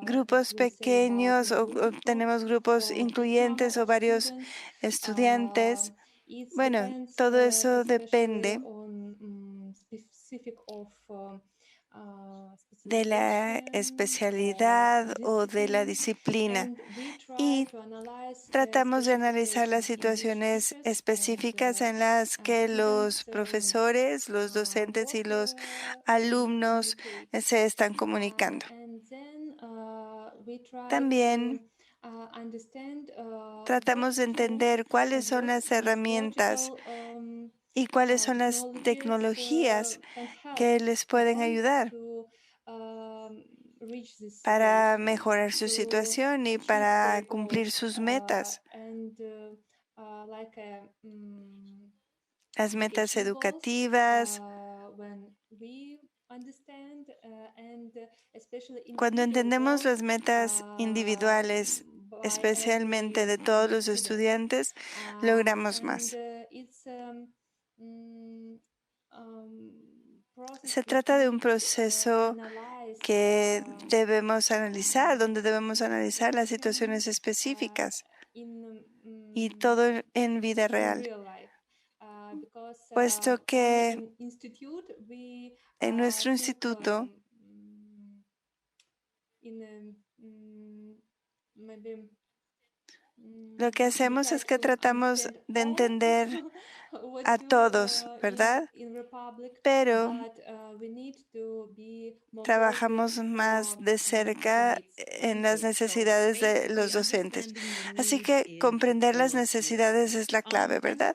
grupos pequeños o tenemos grupos incluyentes o varios estudiantes. Bueno, todo eso depende de la especialidad o de la disciplina y tratamos de analizar las situaciones específicas en las que los profesores, los docentes y los alumnos se están comunicando. También tratamos de entender cuáles son las herramientas y cuáles son las tecnologías que les pueden ayudar para mejorar su situación y para cumplir sus metas, las metas educativas. Cuando entendemos las metas individuales, especialmente de todos los estudiantes, logramos más. Se trata de un proceso que debemos analizar, donde debemos analizar las situaciones específicas y todo en vida real, puesto que en nuestro instituto lo que hacemos es que tratamos de entender a todos, ¿verdad? Pero trabajamos más de cerca en las necesidades de los docentes. Así que comprender las necesidades es la clave, ¿verdad?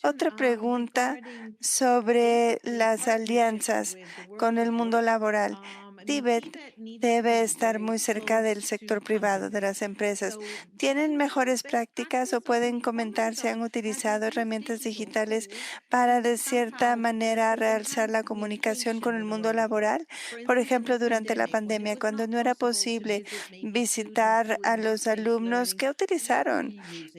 Otra pregunta sobre las alianzas con el mundo laboral. Tibet debe estar muy cerca del sector privado, de las empresas. ¿Tienen mejores prácticas o pueden comentar si han utilizado herramientas digitales para de cierta manera realzar la comunicación con el mundo laboral? Por ejemplo, durante la pandemia, cuando no era posible visitar a los alumnos, ¿qué utilizaron?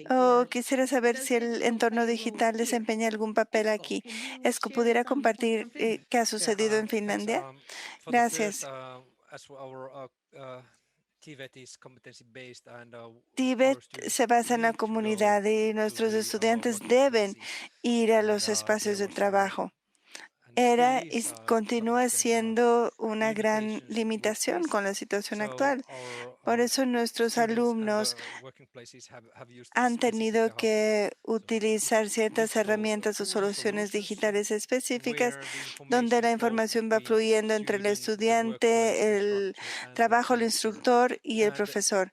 O quisiera saber si el entorno digital desempeña algún papel aquí. Es que pudiera compartir qué ha sucedido en Finlandia. Gracias. Tíbet se basa en la comunidad y nuestros estudiantes deben ir a los espacios de trabajo. Era y continúa siendo una gran limitación con la situación actual. Por eso nuestros alumnos han tenido que utilizar ciertas herramientas o soluciones digitales específicas donde la información va fluyendo entre el estudiante, el trabajo, el instructor y el profesor.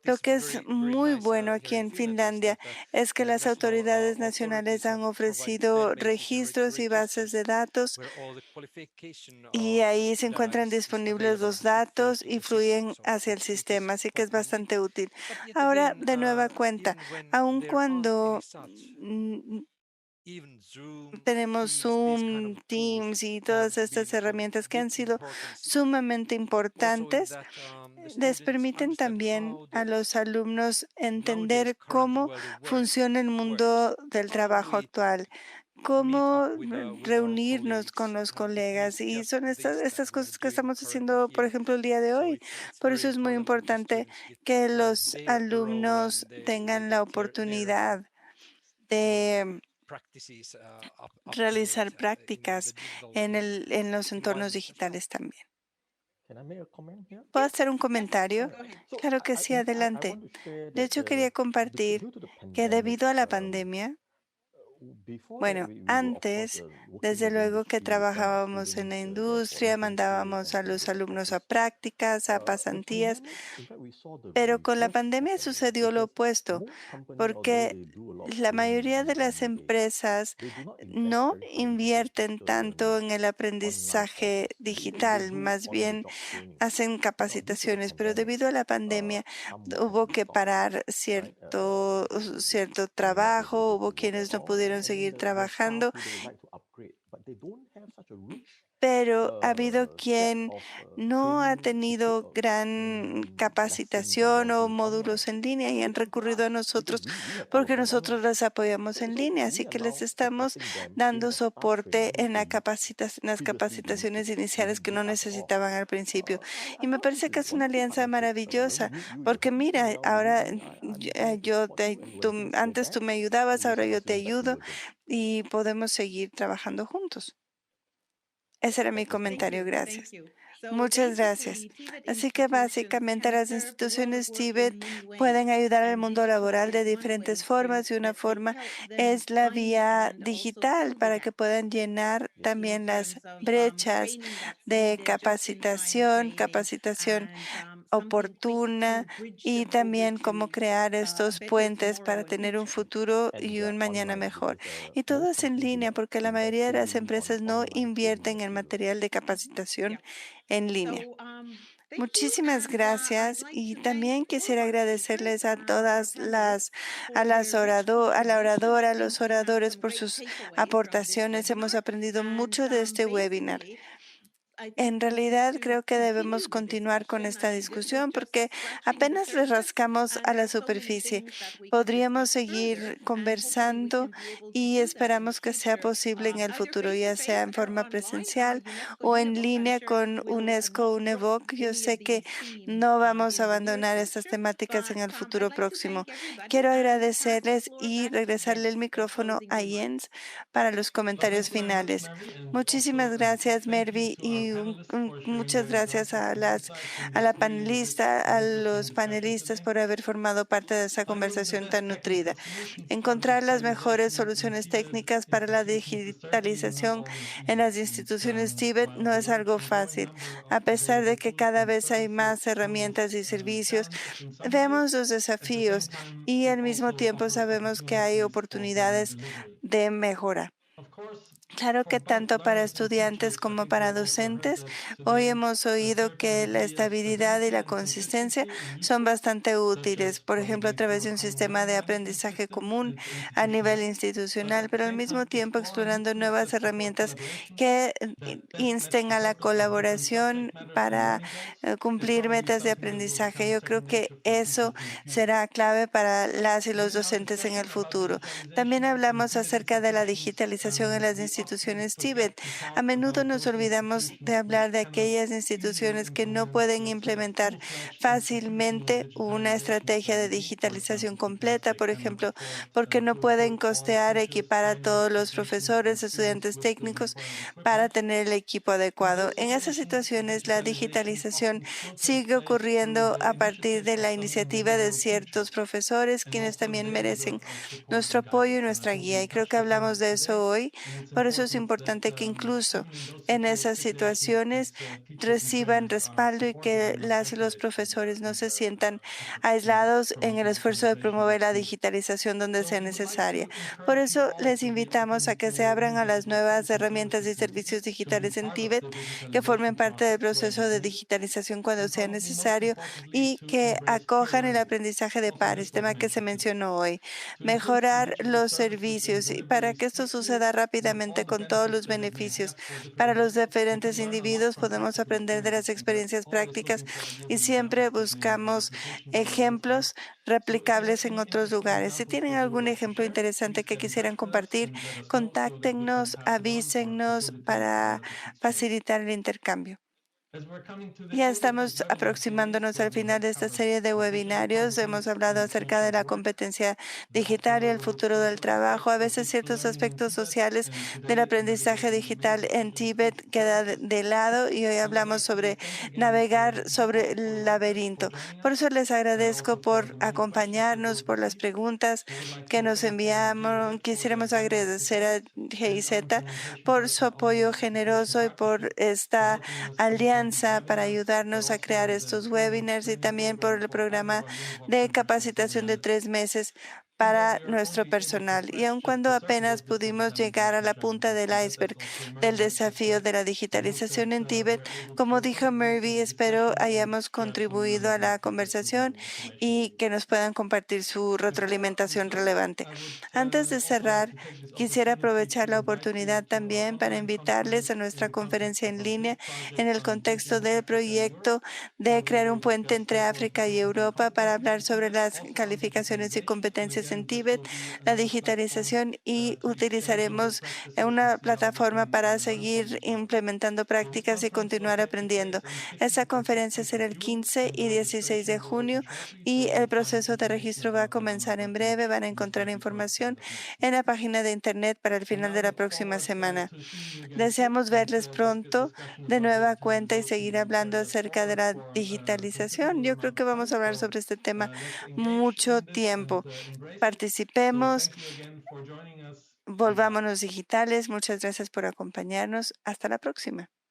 Lo que es muy bueno aquí en Finlandia es que las autoridades nacionales han ofrecido registros y bases de datos y ahí se encuentran disponibles los datos y fluyen hacia el sistema, así que es bastante útil. Ahora, de nueva cuenta, aun cuando tenemos Zoom, Teams y todas estas herramientas que han sido sumamente importantes, les permiten también a los alumnos entender cómo funciona el mundo del trabajo actual, cómo reunirnos con los colegas. Y son estas cosas que estamos haciendo, por ejemplo, el día de hoy. Por eso es muy importante que los alumnos tengan la oportunidad de realizar prácticas en los entornos digitales también. ¿Puedo hacer un comentario? Claro que sí, adelante. De hecho, quería compartir que debido a la pandemia, Bueno, antes, desde luego que trabajábamos en la industria, mandábamos a los alumnos a prácticas, a pasantías, pero con la pandemia sucedió lo opuesto, porque la mayoría de las empresas no invierten tanto en el aprendizaje digital, más bien hacen capacitaciones, pero debido a la pandemia hubo que parar cierto trabajo, hubo quienes no pudieron seguir trabajando, pero ha habido quien no ha tenido gran capacitación o módulos en línea y han recurrido a nosotros porque nosotros les apoyamos en línea. Así que les estamos dando soporte en en las capacitaciones iniciales que no necesitaban al principio. Y me parece que es una alianza maravillosa porque mira, ahora antes tú me ayudabas, ahora yo te ayudo y podemos seguir trabajando juntos. Ese era mi comentario, gracias. Muchas gracias. Así que básicamente las instituciones Tíbet pueden ayudar al mundo laboral de diferentes formas y una forma es la vía digital para que puedan llenar también las brechas de capacitación oportuna y también cómo crear estos puentes para tener un futuro y un mañana mejor. Y todo es en línea porque la mayoría de las empresas no invierten en material de capacitación en línea. Muchísimas gracias y también quisiera agradecerles a a la oradora, a los oradores por sus aportaciones. Hemos aprendido mucho de este webinar. En realidad creo que debemos continuar con esta discusión porque apenas le rascamos a la superficie. Podríamos seguir conversando y esperamos que sea posible en el futuro, ya sea en forma presencial o en línea con UNESCO, UNEVOC. Yo sé que no vamos a abandonar estas temáticas en el futuro próximo. Quiero agradecerles y regresarle el micrófono a Jens para los comentarios finales. Muchísimas gracias, Mervi, y muchas gracias a a la panelista, a los panelistas por haber formado parte de esta conversación tan nutrida. Encontrar las mejores soluciones técnicas para la digitalización en las instituciones Tíbet no es algo fácil. A pesar de que cada vez hay más herramientas y servicios, vemos los desafíos y al mismo tiempo sabemos que hay oportunidades de mejora. Claro que tanto para estudiantes como para docentes, hoy hemos oído que la estabilidad y la consistencia son bastante útiles, por ejemplo, a través de un sistema de aprendizaje común a nivel institucional, pero al mismo tiempo explorando nuevas herramientas que insten a la colaboración para cumplir metas de aprendizaje. Yo creo que eso será clave para las y los docentes en el futuro. También hablamos acerca de la digitalización en las instituciones Tíbet. A menudo nos olvidamos de hablar de aquellas instituciones que no pueden implementar fácilmente una estrategia de digitalización completa, por ejemplo, porque no pueden costear equipar a todos los profesores, estudiantes técnicos para tener el equipo adecuado. En esas situaciones, la digitalización sigue ocurriendo a partir de la iniciativa de ciertos profesores, quienes también merecen nuestro apoyo y nuestra guía. Y creo que hablamos de eso hoy. Por eso es importante que incluso en esas situaciones reciban respaldo y que las y los profesores no se sientan aislados en el esfuerzo de promover la digitalización donde sea necesaria. Por eso les invitamos a que se abran a las nuevas herramientas y servicios digitales en Tíbet, que formen parte del proceso de digitalización cuando sea necesario y que acojan el aprendizaje de pares, tema que se mencionó hoy. Mejorar los servicios y para que esto suceda rápidamente con todos los beneficios para los diferentes individuos, podemos aprender de las experiencias prácticas y siempre buscamos ejemplos replicables en otros lugares. Si tienen algún ejemplo interesante que quisieran compartir, contáctenos, avísennos para facilitar el intercambio. Ya estamos aproximándonos al final de esta serie de webinarios. Hemos hablado acerca de la competencia digital y el futuro del trabajo. A veces ciertos aspectos sociales del aprendizaje digital en Tíbet quedan de lado y hoy hablamos sobre navegar sobre el laberinto. Por eso les agradezco por acompañarnos, por las preguntas que nos enviamos. Quisiéramos agradecer a GIZ por su apoyo generoso y por esta alianza para ayudarnos a crear estos webinars y también por el programa de capacitación de 3 meses para nuestro personal. Y aun cuando apenas pudimos llegar a la punta del iceberg del desafío de la digitalización en Tíbet, como dijo Murphy, espero hayamos contribuido a la conversación y que nos puedan compartir su retroalimentación relevante. Antes de cerrar, quisiera aprovechar la oportunidad también para invitarles a nuestra conferencia en línea en el contexto del proyecto de crear un puente entre África y Europa para hablar sobre las calificaciones y competencias en Tíbet, la digitalización y utilizaremos una plataforma para seguir implementando prácticas y continuar aprendiendo. Esta conferencia será el 15 y 16 de junio y el proceso de registro va a comenzar en breve. Van a encontrar información en la página de internet para el final de la próxima semana. Deseamos verles pronto de nueva cuenta y seguir hablando acerca de la digitalización. Yo creo que vamos a hablar sobre este tema mucho tiempo. Participemos, volvámonos digitales. Muchas gracias por acompañarnos. Hasta la próxima.